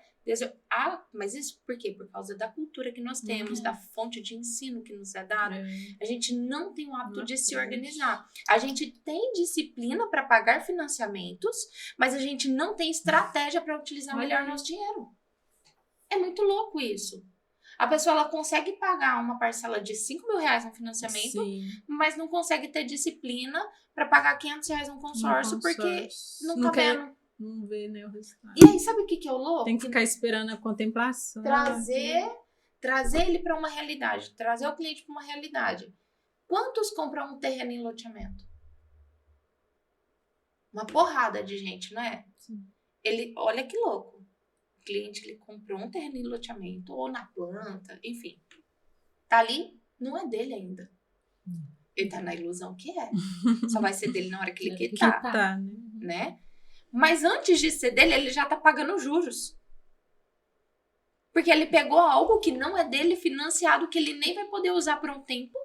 mas isso por quê? Por causa da cultura que nós temos, da fonte de ensino que nos é dada. A gente não tem o hábito de se organizar. A gente tem disciplina para pagar financiamentos, mas a gente não tem estratégia para utilizar melhor nosso dinheiro. É muito louco isso. A pessoa, ela consegue pagar uma parcela de 5 mil reais no financiamento, mas não consegue ter disciplina para pagar 500 reais no consórcio, porque não tá vendo. Não vê, né, o resultado. E aí, sabe o que é o louco? Tem que ficar esperando a contemplação. Trazer ele para uma realidade, trazer o cliente para uma realidade. Quantos compram um terreno em loteamento? Uma porrada de gente, não é? Sim. Olha que louco. O cliente, ele comprou um terreno em loteamento, ou na planta, enfim. Tá ali, não é dele ainda. Ele tá na ilusão que é. Só vai ser dele na hora que ele quitar. Né? Mas antes de ser dele, ele já tá pagando juros. Porque ele pegou algo que não é dele, financiado, que ele nem vai poder usar por um tempo.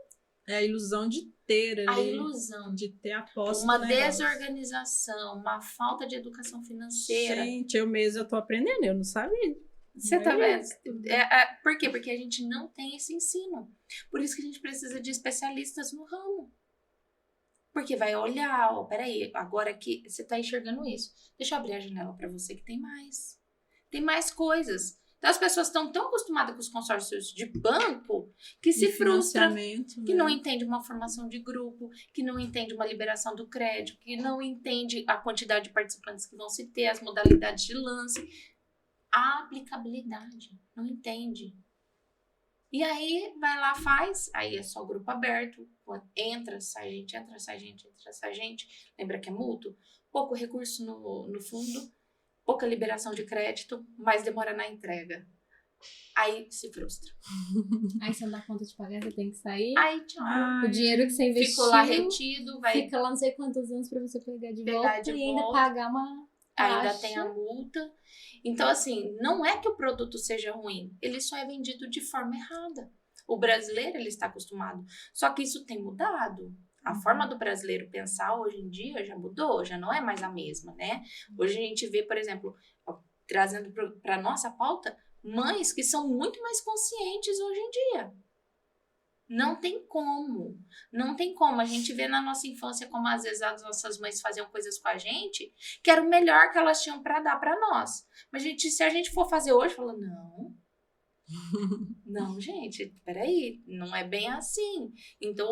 É a ilusão de ter ali. A ilusão. De ter a posse. Uma desorganização, uma falta de educação financeira. Gente, eu tô aprendendo, eu não sabia. Você tá vendo? Por quê? Porque a gente não tem esse ensino. Por isso que a gente precisa de especialistas no ramo. Porque vai olhar, ó, peraí, agora que você tá enxergando isso. Deixa eu abrir a janela pra você que tem mais. Tem mais coisas. Então, as pessoas estão tão acostumadas com os consórcios de banco que se frustram, que não entende uma formação de grupo, que não entende uma liberação do crédito, que não entende a quantidade de participantes que vão se ter, as modalidades de lance, a aplicabilidade, não entende. E aí, vai lá, faz, aí é só grupo aberto, entra, sai gente, entra, sai gente, entra, sai gente, lembra que é mútuo? Pouco recurso no fundo, pouca liberação de crédito, mas demora na entrega. Aí se frustra. Aí você não dá conta de pagar, você tem que sair. Aí tchau. O dinheiro que você investiu ficou lá retido, fica lá não sei quantos anos pra você pegar de volta e ainda pagar uma taxa. Ainda tem a multa. Então, assim, não é que o produto seja ruim, ele só é vendido de forma errada. O brasileiro, ele está acostumado. Só que isso tem mudado. A forma do brasileiro pensar hoje em dia já mudou, já não é mais a mesma, né? Hoje a gente vê, por exemplo, trazendo para a nossa pauta, mães que são muito mais conscientes hoje em dia. Não tem como. Não tem como. A gente vê na nossa infância como às vezes as nossas mães faziam coisas com a gente que era o melhor que elas tinham para dar para nós. Mas se a gente for fazer hoje, fala, não. Não, gente, peraí, não é bem assim. Então,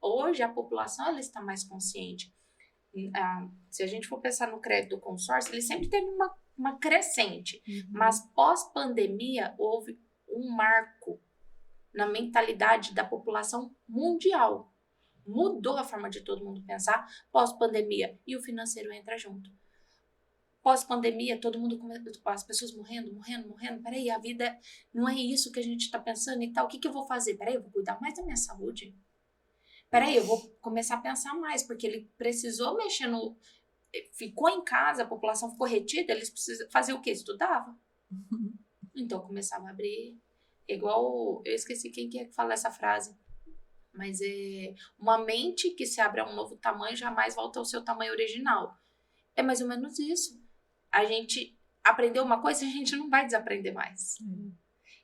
hoje a população ela está mais consciente. Se a gente for pensar no crédito do consórcio, ele sempre teve uma crescente. Mas pós-pandemia, houve um marco na mentalidade da população mundial. Mudou a forma de todo mundo pensar pós-pandemia. E o financeiro entra junto. Pós-pandemia, todo mundo, as pessoas morrendo. Peraí, a vida não é isso que a gente está pensando e tal. O que eu vou fazer? Peraí, eu vou cuidar mais da minha saúde. Peraí, eu vou começar a pensar mais, porque ele precisou mexer no... Ficou em casa, a população ficou retida, eles precisam fazer o quê? Estudava. Então, começava a abrir... Igual, eu esqueci quem que é que fala essa frase. Mas é uma mente que se abre a um novo tamanho jamais volta ao seu tamanho original. É mais ou menos isso. A gente aprendeu uma coisa e a gente não vai desaprender mais.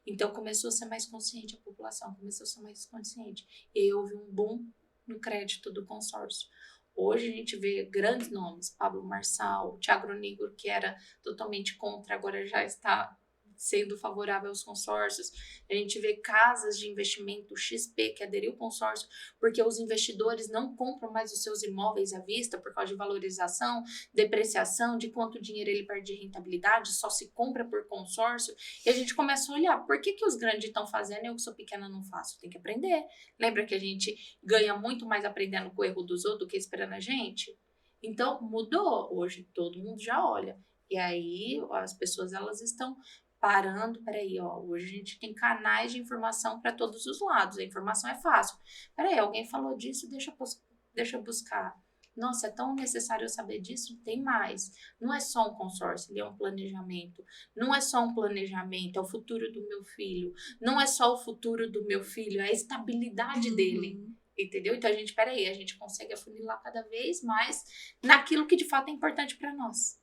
Então começou a ser mais consciente a população, começou a ser mais consciente. E aí houve um boom no crédito do consórcio. Hoje a gente vê grandes nomes, Pablo Marçal, Thiago Nigro, que era totalmente contra, agora já está sendo favorável aos consórcios. A gente vê casas de investimento XP que aderiu ao consórcio porque os investidores não compram mais os seus imóveis à vista por causa de valorização, depreciação, de quanto dinheiro ele perde de rentabilidade, só se compra por consórcio. E a gente começa a olhar, por que os grandes estão fazendo e eu que sou pequena não faço? Tem que aprender. Lembra que a gente ganha muito mais aprendendo com o erro dos outros do que esperando a gente? Então, mudou. Hoje todo mundo já olha. E aí as pessoas elas estão parando, peraí, hoje a gente tem canais de informação para todos os lados, a informação é fácil. Peraí, alguém falou disso, deixa eu buscar. Nossa, é tão necessário eu saber disso? Tem mais. Não é só um consórcio, ele é um planejamento. Não é só um planejamento, é o futuro do meu filho. Não é só o futuro do meu filho, é a estabilidade dele. Entendeu? Então a gente consegue afunilar cada vez mais naquilo que de fato é importante para nós.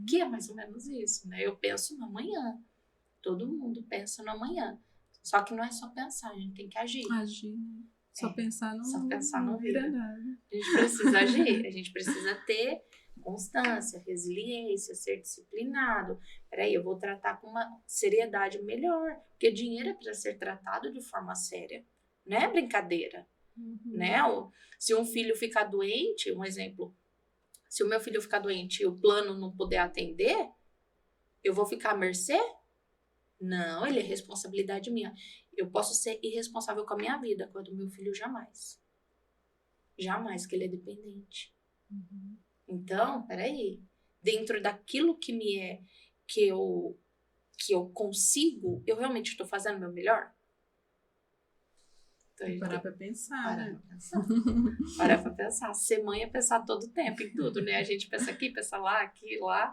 Que é mais ou menos isso, né? Eu penso no amanhã. Todo mundo pensa no amanhã. Só que não é só pensar, a gente tem que agir. Só pensar não vira nada. A gente precisa agir, a gente precisa ter constância, resiliência, ser disciplinado. Peraí, eu vou tratar com uma seriedade melhor, porque dinheiro é para ser tratado de forma séria. Não é brincadeira. Né? Se um filho ficar doente, um exemplo, se o meu filho ficar doente e o plano não puder atender, eu vou ficar à mercê? Não, ele é responsabilidade minha. Eu posso ser irresponsável com a minha vida, com a do meu filho jamais. Jamais, que ele é dependente. Então, peraí. Dentro daquilo que eu consigo, eu realmente estou fazendo o meu melhor? Então, parar pra pensar, né? Parar pra pensar. Ser mãe é pensar todo o tempo em tudo, né? A gente pensa aqui, pensa lá, aqui, lá,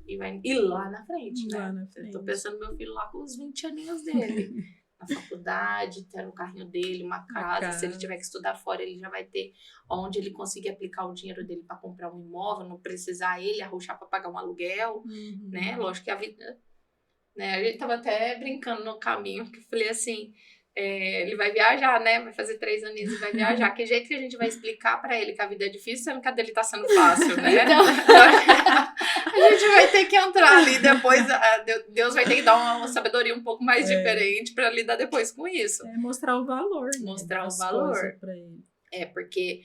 e vai ir lá na frente, né? Eu tô pensando no meu filho lá com os 20 aninhos dele. Na faculdade, ter o carrinho dele, uma casa. Se ele tiver que estudar fora, ele já vai ter onde ele conseguir aplicar o dinheiro dele para comprar um imóvel, não precisar ele arrochar para pagar um aluguel, né? Lógico que a vida... Né? A gente tava até brincando no caminho, que eu falei assim... ele vai viajar, né? Vai fazer 3 aninhos e vai viajar. Que jeito que a gente vai explicar pra ele que a vida é difícil, sendo que a dele tá sendo fácil, né? Então, A gente vai ter que entrar ali depois, Deus vai ter que dar uma sabedoria um pouco mais diferente para lidar depois com isso. Mostrar o valor. Mostrar o valor. Pra ele. Porque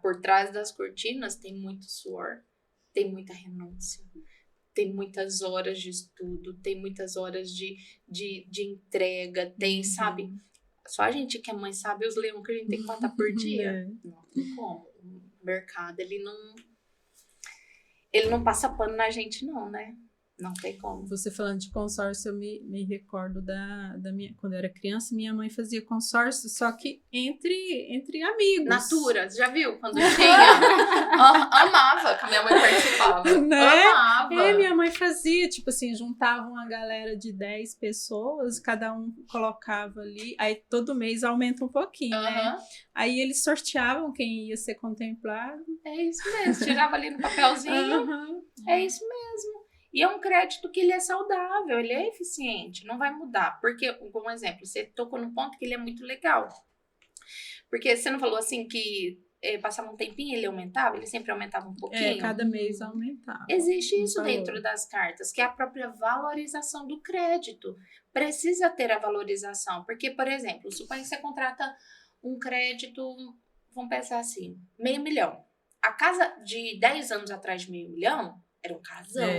por trás das cortinas tem muito suor, tem muita renúncia, tem muitas horas de estudo, tem muitas horas de entrega, tem, sabe? Só a gente que é mãe sabe os leões que a gente tem que matar por dia. Não tem como. O mercado, ele não passa pano na gente, não, né? Não tem como. Você falando de consórcio, eu me recordo da minha... Quando eu era criança, minha mãe fazia consórcio, só que entre amigos. Natura, já viu? Quando tinha. Amava que a minha mãe participava. Né? Amava. Minha mãe fazia, tipo assim, juntava uma galera de 10 pessoas, cada um colocava ali, aí todo mês aumenta um pouquinho, né? Aí eles sorteavam quem ia ser contemplado. É isso mesmo, tirava ali no papelzinho. É isso mesmo. E é um crédito que ele é saudável, ele é eficiente, não vai mudar. Porque, como exemplo, você tocou no ponto que ele é muito legal. Porque você não falou assim que passava um tempinho ele aumentava? Ele sempre aumentava um pouquinho? Cada mês aumentava. Existe isso dentro das cartas, que é a própria valorização do crédito. Precisa ter a valorização. Porque, por exemplo, suponha que você contrata um crédito, vamos pensar assim, 500 mil. A casa de 10 anos atrás de 500 mil era um casão.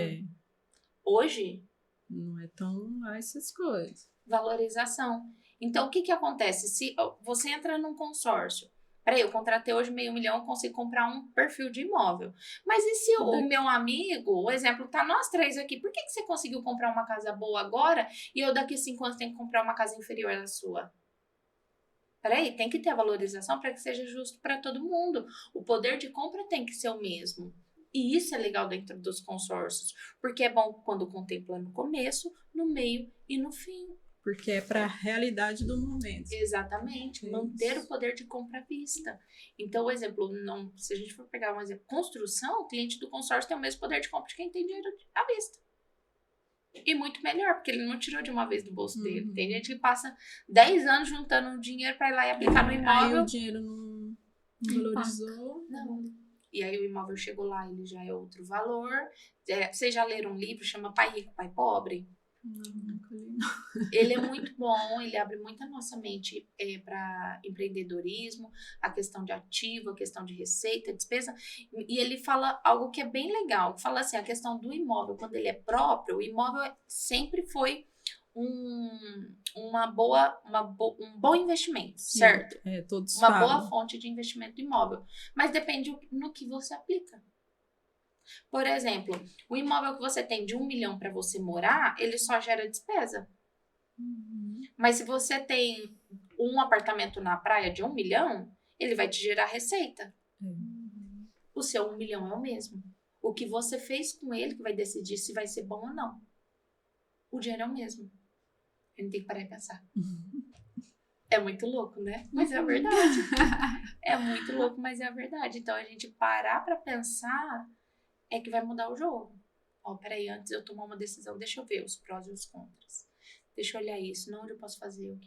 Hoje, não é tão essas coisas. Valorização. Então, o que acontece? Se você entra num consórcio, peraí, eu contratei hoje 500 mil, eu consigo comprar um perfil de imóvel. Mas e se o meu amigo, o exemplo, tá nós 3 aqui, por que você conseguiu comprar uma casa boa agora e eu daqui 5 anos tenho que comprar uma casa inferior à sua? Peraí, tem que ter a valorização para que seja justo para todo mundo. O poder de compra tem que ser o mesmo. E isso é legal dentro dos consórcios, porque é bom quando contempla no começo, no meio e no fim. Porque é para a realidade do momento. Exatamente, manter o poder de compra à vista. Então, o exemplo, se a gente for pegar um exemplo, construção, o cliente do consórcio tem o mesmo poder de compra de quem tem dinheiro à vista. E muito melhor, porque ele não tirou de uma vez do bolso dele. Tem gente que passa 10 anos juntando dinheiro para ir lá e aplicar no imóvel. Aí o dinheiro não valorizou. Não. E aí o imóvel chegou lá, ele já é outro valor. Vocês já leram um livro, chama Pai Rico, Pai Pobre? Nunca li, não. Ele é muito bom, ele abre muito a nossa mente para empreendedorismo, a questão de ativo, a questão de receita, despesa. E ele fala algo que é bem legal. Fala assim, a questão do imóvel, quando ele é próprio, o imóvel sempre foi um bom investimento, certo? Todos uma falam. boa fonte de investimento do imóvel. Mas depende no que você aplica. Por exemplo, o imóvel que você tem de 1 milhão para você morar, ele só gera despesa. Mas se você tem um apartamento na praia de 1 milhão, ele vai te gerar receita. O seu 1 milhão é o mesmo. O que você fez com ele que vai decidir se vai ser bom ou não. O dinheiro é o mesmo. A gente tem que parar e pensar. É muito louco, né? Mas é a verdade. É muito louco, mas é a verdade. Então, a gente parar pra pensar é que vai mudar o jogo. Peraí, antes de eu tomar uma decisão, deixa eu ver os prós e os contras. Deixa eu olhar isso, onde eu posso fazer,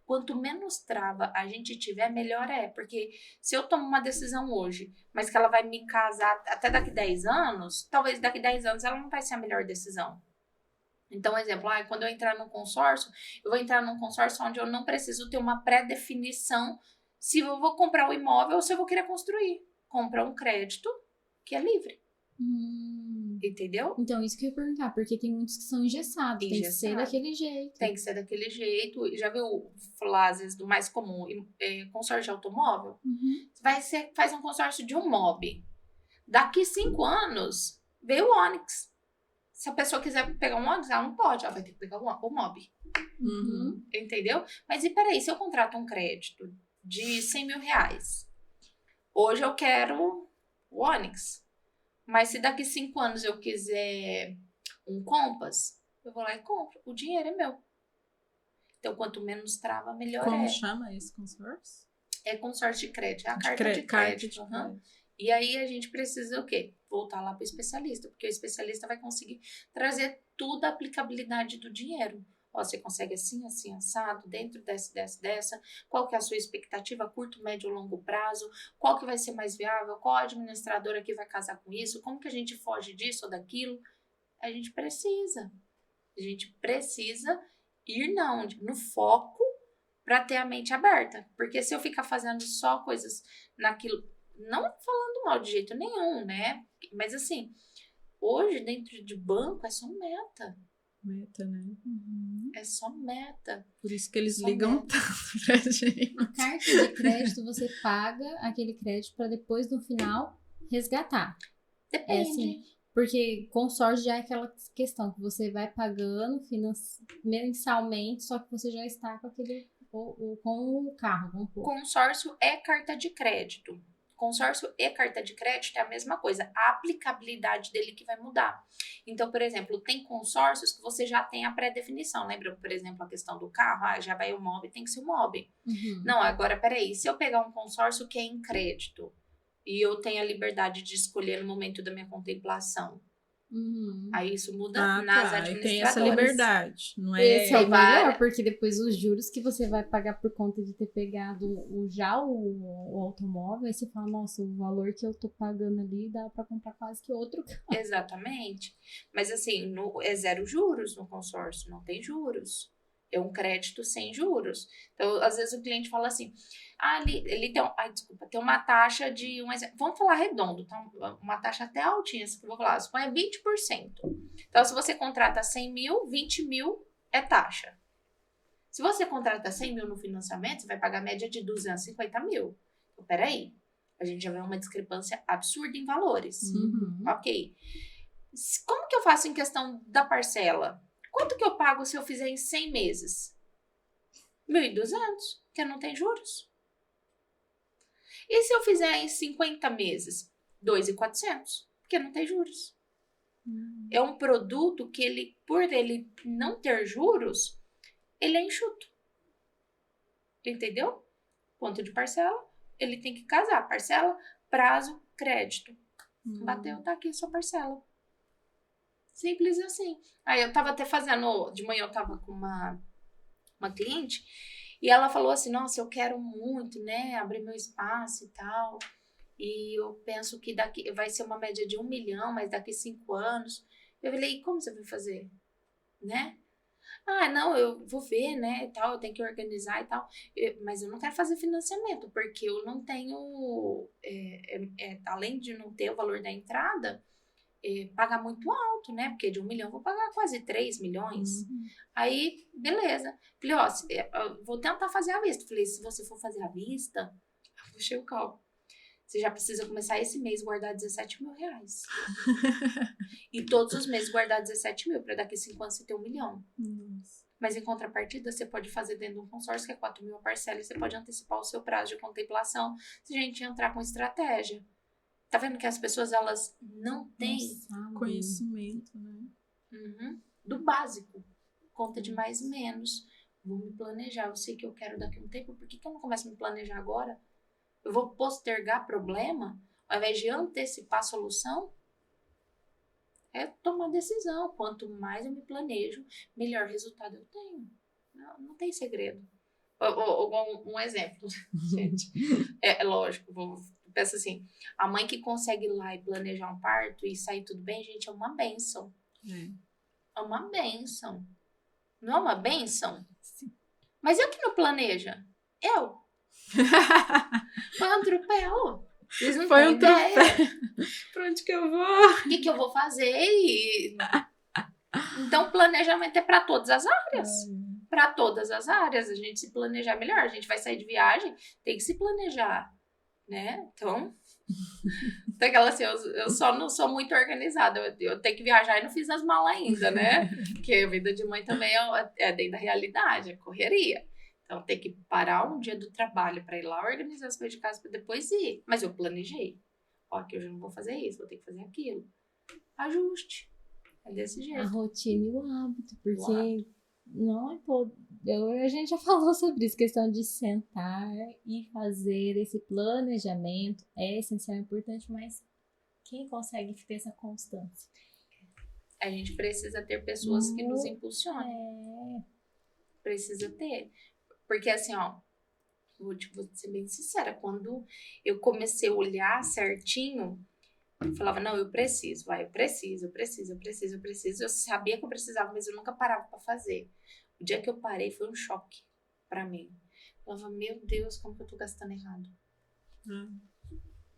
Quanto menos trava a gente tiver, melhor é. Porque se eu tomo uma decisão hoje, mas que ela vai me casar até daqui 10 anos, talvez daqui 10 anos ela não vai ser a melhor decisão. Então, exemplo, quando eu entrar num consórcio, eu vou entrar num consórcio onde eu não preciso ter uma pré-definição se eu vou comprar um imóvel ou se eu vou querer construir. Comprar um crédito que é livre. Entendeu? Então, isso que eu ia perguntar, porque tem muitos que são engessados. Tem que ser daquele jeito. Tem que ser daquele jeito. Já viu frases do mais comum? Consórcio de automóvel? Você faz um consórcio de um mob. Daqui 5 anos, veio o Onix. Se a pessoa quiser pegar um Onix, ela não pode. Ela vai ter que pegar o mob. Entendeu? Mas e peraí, se eu contrato um crédito de 100 mil reais, hoje eu quero o Onix. Mas se daqui 5 anos eu quiser um Compass, eu vou lá e compro. O dinheiro é meu. Então, quanto menos trava, melhor Como chama esse consórcio? É consórcio de crédito. É a carta de crédito. E aí a gente precisa o quê? Voltar lá para o especialista. Porque o especialista vai conseguir trazer toda a aplicabilidade do dinheiro. Ó, você consegue assim, assim, assado, dentro dessa. Qual que é a sua expectativa a curto, médio ou longo prazo? Qual que vai ser mais viável? Qual a administradora que vai casar com isso? Como que a gente foge disso ou daquilo? A gente precisa ir no foco para ter a mente aberta. Porque se eu ficar fazendo só coisas naquilo, não falando mal de jeito nenhum, né? Mas assim, hoje dentro de banco é só meta. Meta, né? É só meta. Por isso que eles ligam tanto pra gente. A carta de crédito, você paga aquele crédito para depois, no final, resgatar. Depende. É assim, porque consórcio já é aquela questão que você vai pagando mensalmente, só que você já está com aquele com o carro. Vamos pôr. Consórcio é carta de crédito. Consórcio e carta de crédito é a mesma coisa. A aplicabilidade dele que vai mudar. Então, por exemplo, tem consórcios que você já tem a pré-definição. Lembra, por exemplo, a questão do carro? Já vai o MOB, tem que ser o MOB. Não, agora, peraí. Se eu pegar um consórcio que é em crédito e eu tenho a liberdade de escolher no momento da minha contemplação, aí isso muda nas administradoras. Tem essa liberdade, não é? Esse é o melhor, porque depois os juros que você vai pagar por conta de ter pegado o automóvel, aí você fala, nossa, o valor que eu tô pagando ali dá pra comprar quase que outro carro. Exatamente. Mas assim, é 0 juros no consórcio, não tem juros. É um crédito sem juros. Então, às vezes o cliente fala assim, ele tem, tem uma taxa de, vamos falar redondo, tá? Uma taxa até altinha, que eu vou falar, suponha 20%. Então, se você contrata 100 mil, 20 mil é taxa. Se você contrata 100 mil no financiamento, você vai pagar média de 250 mil. Então, peraí, a gente já vê uma discrepância absurda em valores. Ok. Como que eu faço em questão da parcela? Quanto que eu pago se eu fizer em 100 meses? 1.200, porque não tem juros. E se eu fizer em 50 meses? 2.400, porque não tem juros. É um produto que por ele não ter juros, ele é enxuto. Entendeu? Ponto de parcela, ele tem que casar. Parcela, prazo, crédito. Bateu, tá aqui a sua parcela. Simples assim. Aí eu tava até fazendo, de manhã eu tava com uma cliente, e ela falou assim, nossa, eu quero muito, né, abrir meu espaço e tal, e eu penso que daqui vai ser uma média de 1 milhão, mas daqui 5 anos. Eu falei, e como você vai fazer? Né? Não, eu vou ver, né, e tal, eu tenho que organizar e tal, mas eu não quero fazer financiamento, porque eu não tenho, além de não ter o valor da entrada, pagar muito alto, né? Porque de 1 milhão eu vou pagar quase 3 milhões. Aí, beleza. Falei, ó, vou tentar fazer à vista. Falei, se você for fazer à vista, eu puxei o cálculo. Você já precisa começar esse mês guardar 17 mil reais. E todos os meses guardar 17 mil, para daqui 5 anos você ter 1 milhão. Mas em contrapartida, você pode fazer dentro de um consórcio que é 4 mil a parcela e você pode antecipar o seu prazo de contemplação se a gente entrar com estratégia. Tá vendo que as pessoas, elas não têm conhecimento, né? Do básico. Conta de mais e menos. Vou me planejar. Eu sei que eu quero daqui a um tempo. Por que eu não começo a me planejar agora? Eu vou postergar problema ao invés de antecipar a solução? É tomar decisão. Quanto mais eu me planejo, melhor resultado eu tenho. Não tem segredo. Um exemplo, gente. É lógico, pensa assim, a mãe que consegue ir lá e planejar um parto e sair tudo bem, gente, é uma bênção. É uma bênção. Não é uma bênção? Sim. Mas eu que não planeja? Eu. Foi um atropelo. Eles não têm ideia. Pra onde que eu vou? O que eu vou fazer? Então, planejamento é para todas as áreas. Para todas as áreas. A gente se planejar melhor. A gente vai sair de viagem, tem que se planejar. Né? Então, daquela assim, eu só não sou muito organizada. Eu tenho que viajar e não fiz as malas ainda, né? Porque a vida de mãe também é dentro da realidade, é correria. Então, tem que parar um dia do trabalho para ir lá organizar as coisas de casa para depois ir. Mas eu planejei. Ó, que eu já não vou fazer isso, vou ter que fazer aquilo. Ajuste. É desse jeito. A rotina e o hábito, porque não é todo. A gente já falou sobre isso, questão de sentar e fazer esse planejamento é essencial, é importante, mas quem consegue ter essa constância? A gente precisa ter pessoas que nos impulsionem. Precisa ter. Porque assim, ó, vou ser bem sincera, quando eu comecei a olhar certinho, eu falava, não, eu preciso. Eu sabia que eu precisava, mas eu nunca parava pra fazer. O dia que eu parei foi um choque pra mim. Eu falava, meu Deus, como que eu tô gastando errado?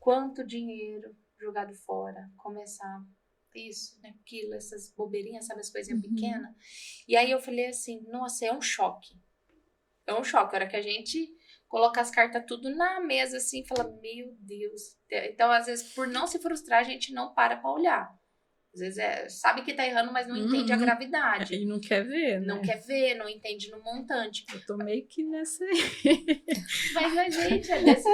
Quanto dinheiro jogado fora, começar isso, né, aquilo, essas bobeirinhas, sabe, as coisinhas pequenas. E aí eu falei assim, nossa, é um choque. É um choque. A hora que a gente coloca as cartas tudo na mesa, assim, fala, meu Deus. Então, às vezes, por não se frustrar, a gente não para pra olhar. Às vezes, sabe que tá errando, mas não entende a gravidade. E não quer ver, né? Não quer ver, não entende no montante. Eu tô meio que nessa aí. Mas gente, é desse...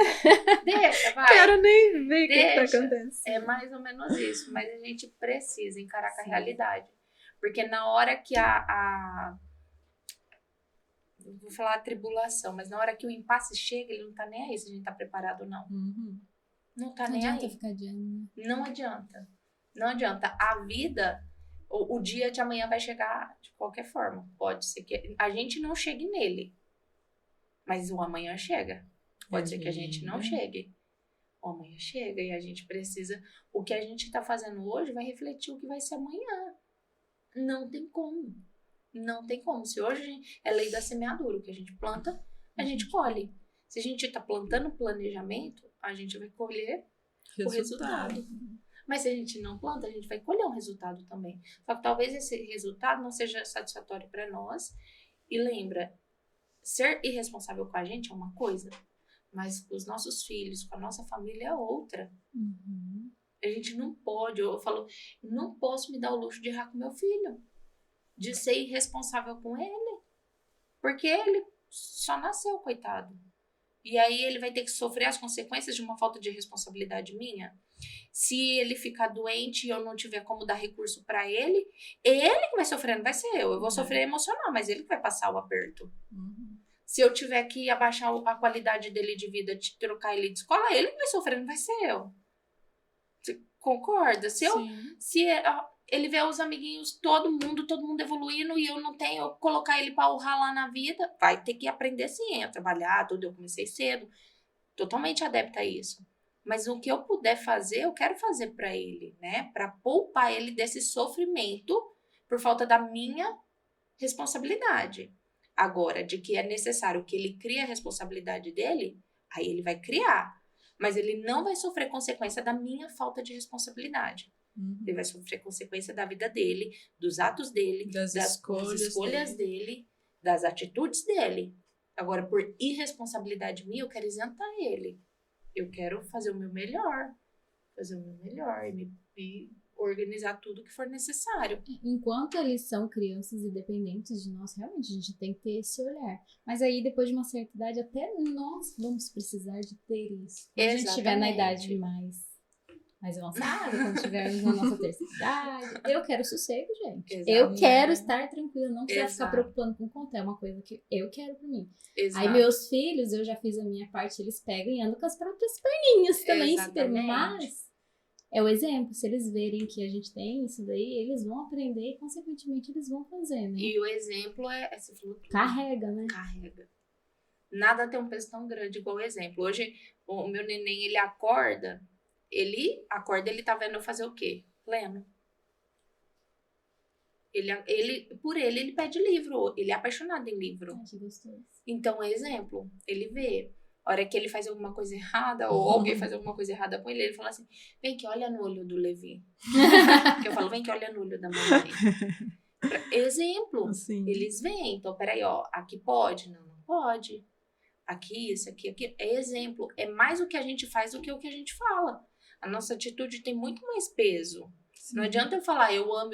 Deixa, vai. Quero nem ver o que tá acontecendo. É mais ou menos isso. Mas a gente precisa encarar com a realidade. Porque na hora que vou falar a tribulação, mas na hora que o impasse chega, ele não tá nem aí se a gente tá preparado ou não. Não tá nem aí. Não adianta ficar adiando. Não adianta. Não adianta. A vida, o dia de amanhã vai chegar de qualquer forma. Pode ser que a gente não chegue nele, mas o amanhã chega. Pode ser que a gente não chegue. O amanhã chega e a gente precisa... O que a gente tá fazendo hoje vai refletir o que vai ser amanhã. Não tem como. Não tem como. Se hoje é lei da semeadura, o que a gente planta, a gente colhe. Se a gente tá plantando planejamento, a gente vai colher o resultado. Mas se a gente não planta, a gente vai colher um resultado também. Só que talvez esse resultado não seja satisfatório para nós. E lembra, ser irresponsável com a gente é uma coisa, mas com os nossos filhos, com a nossa família é outra. A gente não pode, eu falo, não posso me dar o luxo de errar com meu filho, de ser irresponsável com ele, porque ele só nasceu, coitado. E aí ele vai ter que sofrer as consequências de uma falta de responsabilidade minha. Se ele ficar doente e eu não tiver como dar recurso para ele que vai sofrer, não vai ser eu. Eu vou sofrer emocional, mas ele que vai passar o aperto. Se eu tiver que abaixar a qualidade dele de vida, de trocar ele de escola, ele que vai sofrer, não vai ser eu. Você concorda? Se ele vê os amiguinhos, todo mundo evoluindo e eu não tenho, colocar ele para urrar lá na vida, vai ter que aprender sim, a trabalhar, tudo. Eu comecei cedo, totalmente adepta a isso. Mas o que eu puder fazer, eu quero fazer para ele, né? Para poupar ele desse sofrimento por falta da minha responsabilidade. Agora, de que é necessário que ele crie a responsabilidade dele, aí ele vai criar. Mas ele não vai sofrer consequência da minha falta de responsabilidade. Ele vai sofrer consequência da vida dele, dos atos dele, das escolhas dele, das atitudes dele. Agora, por irresponsabilidade minha, eu quero isentar ele. Eu quero fazer o meu melhor. E organizar tudo que for necessário. Enquanto eles são crianças independentes de nós, realmente a gente tem que ter esse olhar. Mas aí, depois de uma certa idade, até nós vamos precisar de ter isso. Quando a gente estiver na idade mais avançada, quando estivermos na nossa terceira idade. Eu quero sossego, gente. Exatamente. Eu quero estar tranquila, não precisa ficar preocupando com conta. É uma coisa que eu quero pra mim. Exato. Aí meus filhos, eu já fiz a minha parte, eles pegam e andam com as próprias perninhas também. Mas é o exemplo. Se eles verem que a gente tem isso daí, eles vão aprender e, consequentemente, eles vão fazer, né? E o exemplo você falou tudo. Carrega, né? Carrega. Nada tem um peso tão grande igual o exemplo. Hoje, o meu neném, ele acorda, ele tá vendo eu fazer o quê? Lendo. Por ele pede livro. Ele é apaixonado em livro. Ai, que gostoso. Então, exemplo, ele vê. A hora que ele faz alguma coisa errada, ou alguém faz alguma coisa errada com ele fala assim, vem que olha no olho do Levi. Que eu falo, vem que olha no olho da mamãe. Exemplo. Assim. Eles veem. Então, peraí, ó, aqui pode? Não pode. Aqui, isso, aqui. É exemplo. É mais o que a gente faz do que o que a gente fala. A nossa atitude tem muito mais peso. Sim. Não adianta eu falar eu amo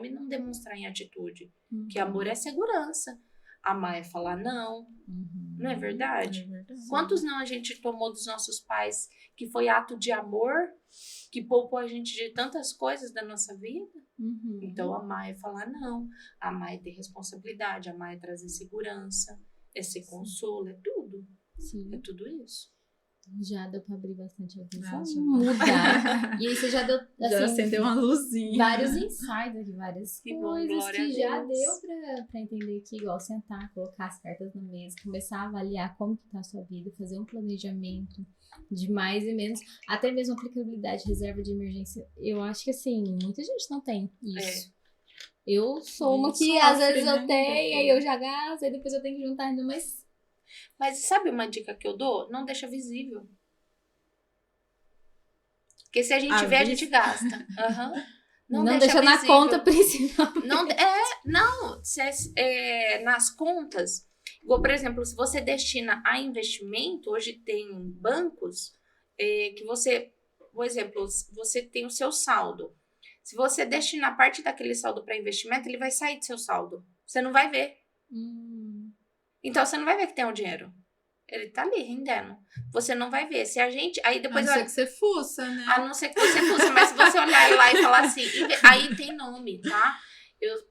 e não demonstrar em atitude. Que amor é segurança. Amar é falar não. Não é verdade? É verdade. Quantos não a gente tomou dos nossos pais que foi ato de amor, que poupou a gente de tantas coisas da nossa vida? Então, amar é falar não. Amar é ter responsabilidade. Amar é trazer segurança. É ser consolo. É tudo. Sim. É tudo isso. Já deu pra abrir bastante a visão, Já. mudar. E aí você já deu, assim, Já acendeu uma luzinha. vários insights aqui, várias Que bom, coisas glória que a já Deus. deu pra entender que, igual sentar, colocar as cartas na mesa, começar a avaliar como que tá a sua vida, fazer um planejamento de mais e menos, até mesmo aplicabilidade, reserva de emergência. Eu acho que, assim, muita gente não tem isso. Eu sou uma que, às vezes, eu tenho, aí eu já gasto, aí depois eu tenho que juntar ainda mais. Mas sabe uma dica que eu dou? Não deixa visível. Porque se a gente vê, a gente gasta. Aham. Não deixa na visível. conta principal. Nas contas, igual, por exemplo, se você destina a investimento, hoje tem bancos que você, por exemplo, você tem o seu saldo. Se você destinar parte daquele saldo para investimento, ele vai sair do seu saldo. Você não vai ver. Então, você não vai ver que tem o dinheiro. Ele tá ali, rendendo. Você não vai ver. Se a gente... Aí depois a não ser que você fuça, né? A não ser que você fuça. Mas se você olhar lá e falar assim... Aí tem nome, tá?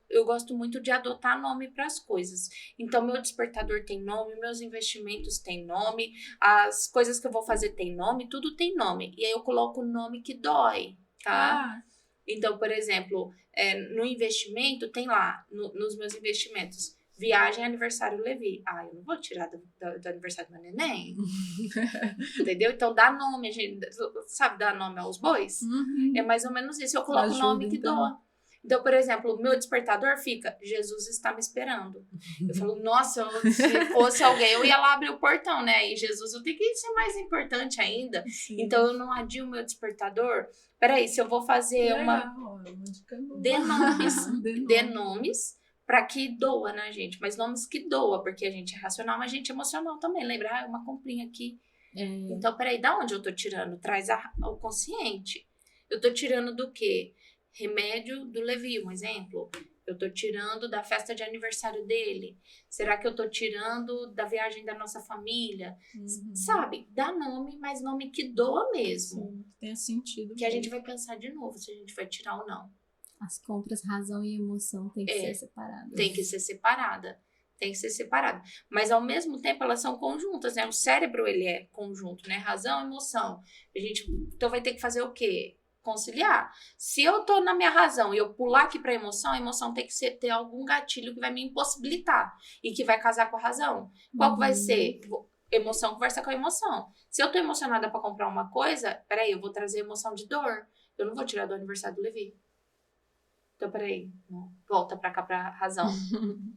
Eu gosto muito de adotar nome para as coisas. Então, meu despertador tem nome, meus investimentos têm nome, as coisas que eu vou fazer tem nome, tudo tem nome. E aí eu coloco o nome que dói, tá? Então, por exemplo, no investimento, tem lá, nos meus investimentos... Viagem, aniversário, Levi. Eu não vou tirar do aniversário do meu neném. Entendeu? Então, dá nome. A gente, sabe, dar nome aos bois? Uhum. É mais ou menos isso. Eu coloco o nome que doa. Então, por exemplo, o meu despertador fica, Jesus está me esperando. Eu falo, nossa, se fosse alguém, eu ia lá abrir o portão, né? E Jesus, eu tenho que ser mais importante ainda. Sim. Então, eu não adio o meu despertador. Peraí, se eu vou fazer dê nomes para que doa, né, gente? Mas nomes que doa, porque a gente é racional, mas a gente é emocional também. Lembra? Uma comprinha aqui. Então, peraí, da onde eu tô tirando? Traz o consciente. Eu tô tirando do quê? Remédio do Levi, um exemplo. Eu tô tirando da festa de aniversário dele. Será que eu tô tirando da viagem da nossa família? Sabe? Dá nome, mas nome que doa mesmo. Sim, tem sentido. Que a gente vai pensar de novo se a gente vai tirar ou não. As compras, razão e emoção tem que ser separadas. Tem que ser separada. Tem que ser separada. Mas, ao mesmo tempo, elas são conjuntas, né? O cérebro, ele é conjunto, né? Razão e emoção. Então, vai ter que fazer o quê? Conciliar. Se eu tô na minha razão e eu pular aqui pra emoção, a emoção tem que ter algum gatilho que vai me impossibilitar e que vai casar com a razão. Qual que vai ser? Emoção conversa com a emoção. Se eu tô emocionada pra comprar uma coisa, peraí, eu vou trazer emoção de dor. Eu não vou tirar do aniversário do Levi. Então, peraí, volta pra cá pra razão.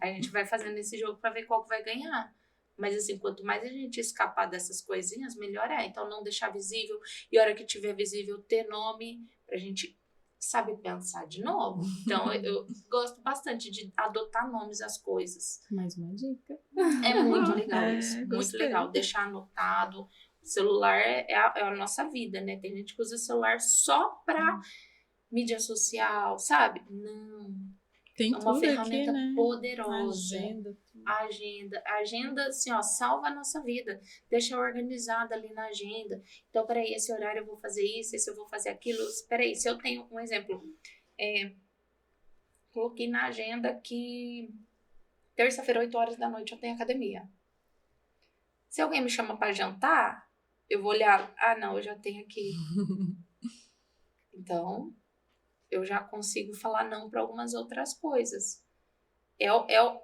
A gente vai fazendo esse jogo pra ver qual que vai ganhar. Mas, assim, quanto mais a gente escapar dessas coisinhas, melhor é. Então, não deixar visível. E a hora que tiver visível, ter nome pra gente, sabe, pensar de novo. Então, eu gosto bastante de adotar nomes às coisas. Mais uma dica. É muito legal isso. Muito gostei. legal. Deixar anotado. O celular é a nossa vida, né? Tem gente que usa o celular só pra... mídia social, sabe? Não. Tem é uma ferramenta aqui, né? poderosa. Agenda, assim, ó, salva a nossa vida. Deixa organizada ali na agenda. Então, peraí, esse horário eu vou fazer isso, esse eu vou fazer aquilo. Peraí, se eu tenho um exemplo, coloquei na agenda que terça-feira, 8 horas da noite, eu tenho academia. Se alguém me chama para jantar, eu vou olhar, não, eu já tenho aqui. Então, eu já consigo falar não para algumas outras coisas.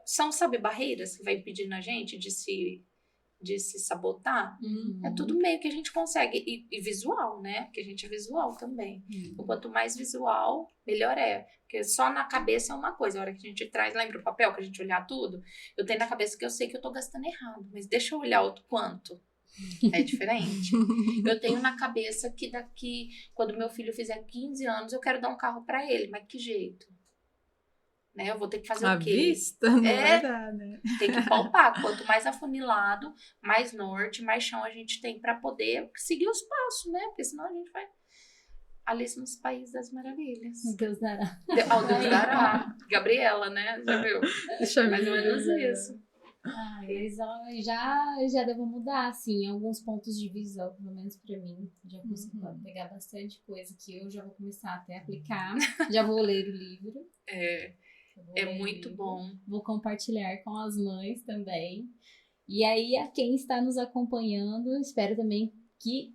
São, sabe, barreiras que vai impedindo a gente de se sabotar? É tudo meio que a gente consegue. E visual, né? Porque a gente é visual também. Então, quanto mais visual, melhor é. Porque só na cabeça é uma coisa. A hora que a gente traz, lembra o papel que a gente olhar tudo? Eu tenho na cabeça que eu sei que eu tô gastando errado. Mas deixa eu olhar o quanto. É diferente. Eu tenho na cabeça que daqui, quando meu filho fizer 15 anos, eu quero dar um carro pra ele. Mas que jeito? Né? Eu vou ter que fazer o quê? Vista, não vai dar, né? Tem que palpar. Quanto mais afunilado, mais norte, mais chão a gente tem pra poder seguir os passos, né? Porque senão a gente vai... Alice nos Países das Maravilhas. Deus dará. Deus dará. Gabriela, né? Já viu? Mais ou menos isso. Eles já devo mudar, assim, alguns pontos de visão, pelo menos pra mim. Já consigo pegar bastante coisa que eu já vou começar até a aplicar. Já vou ler o livro. É muito bom. Vou compartilhar com as mães também. E aí, a quem está nos acompanhando, espero também que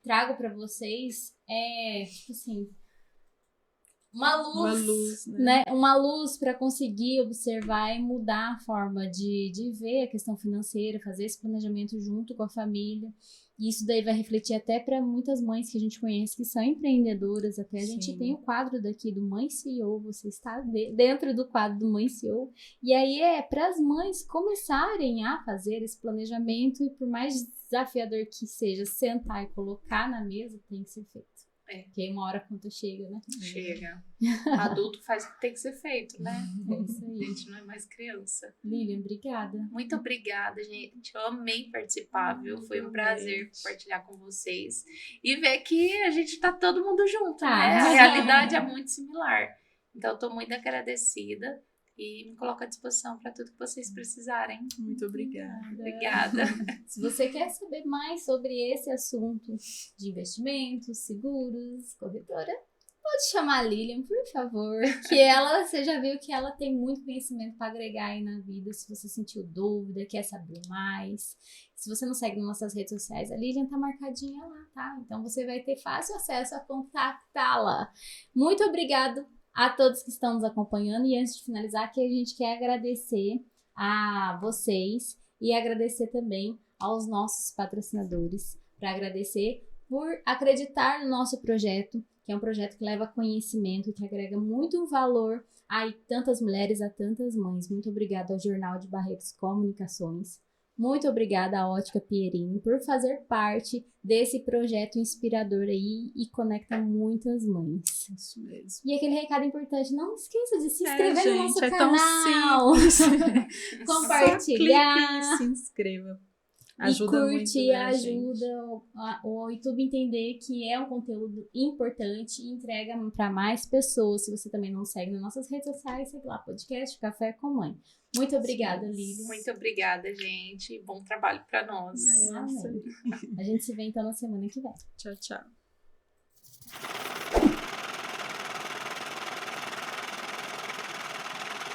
trago para vocês tipo assim, uma luz, né? Uma luz para conseguir observar e mudar a forma de ver a questão financeira, fazer esse planejamento junto com a família. E isso daí vai refletir até para muitas mães que a gente conhece que são empreendedoras. Até a gente tem o quadro daqui do Mãe CEO, você está dentro do quadro do Mãe CEO. E aí para as mães começarem a fazer esse planejamento, e por mais desafiador que seja, sentar e colocar na mesa, tem que ser feito. Porque uma hora a conta chega, né? Chega. Adulto faz o que tem que ser feito, né? É isso aí. A gente não é mais criança. Lilian, obrigada. Muito obrigada, gente. Eu amei participar, viu? Foi um prazer compartilhar com vocês. E ver que a gente tá todo mundo junto, né? A realidade é muito similar. Então, eu tô muito agradecida. E me coloco à disposição para tudo que vocês precisarem. Muito obrigada. Obrigada. Se você quer saber mais sobre esse assunto de investimentos, seguros, corretora, pode chamar a Lilian, por favor. Que você já viu que ela tem muito conhecimento para agregar aí na vida. Se você sentiu dúvida, quer saber mais. Se você não segue nas nossas redes sociais, a Lilian tá marcadinha lá, tá? Então você vai ter fácil acesso a contactá-la. Muito obrigada a todos que estão nos acompanhando, e antes de finalizar, que a gente quer agradecer a vocês e agradecer também aos nossos patrocinadores, para agradecer por acreditar no nosso projeto, que é um projeto que leva conhecimento, que agrega muito valor a tantas mulheres, a tantas mães. Muito obrigada ao Jornal de Barretos Comunicações. Muito obrigada à Ótica Pierini por fazer parte desse projeto inspirador aí e conecta muitas mães. Isso mesmo. E aquele recado importante, não esqueça de se inscrever no nosso canal. Tão simples. Compartilhar. Só clique e se inscreva. Ajuda e curte, muito, né, ajuda o YouTube entender que é um conteúdo importante e entrega para mais pessoas. Se você também não segue nas nossas redes sociais, segue lá, podcast Café com Mãe. Muito obrigada, Lívia. Muito obrigada, gente. Bom trabalho para nós. A gente se vê então na semana que vem. Tchau, tchau.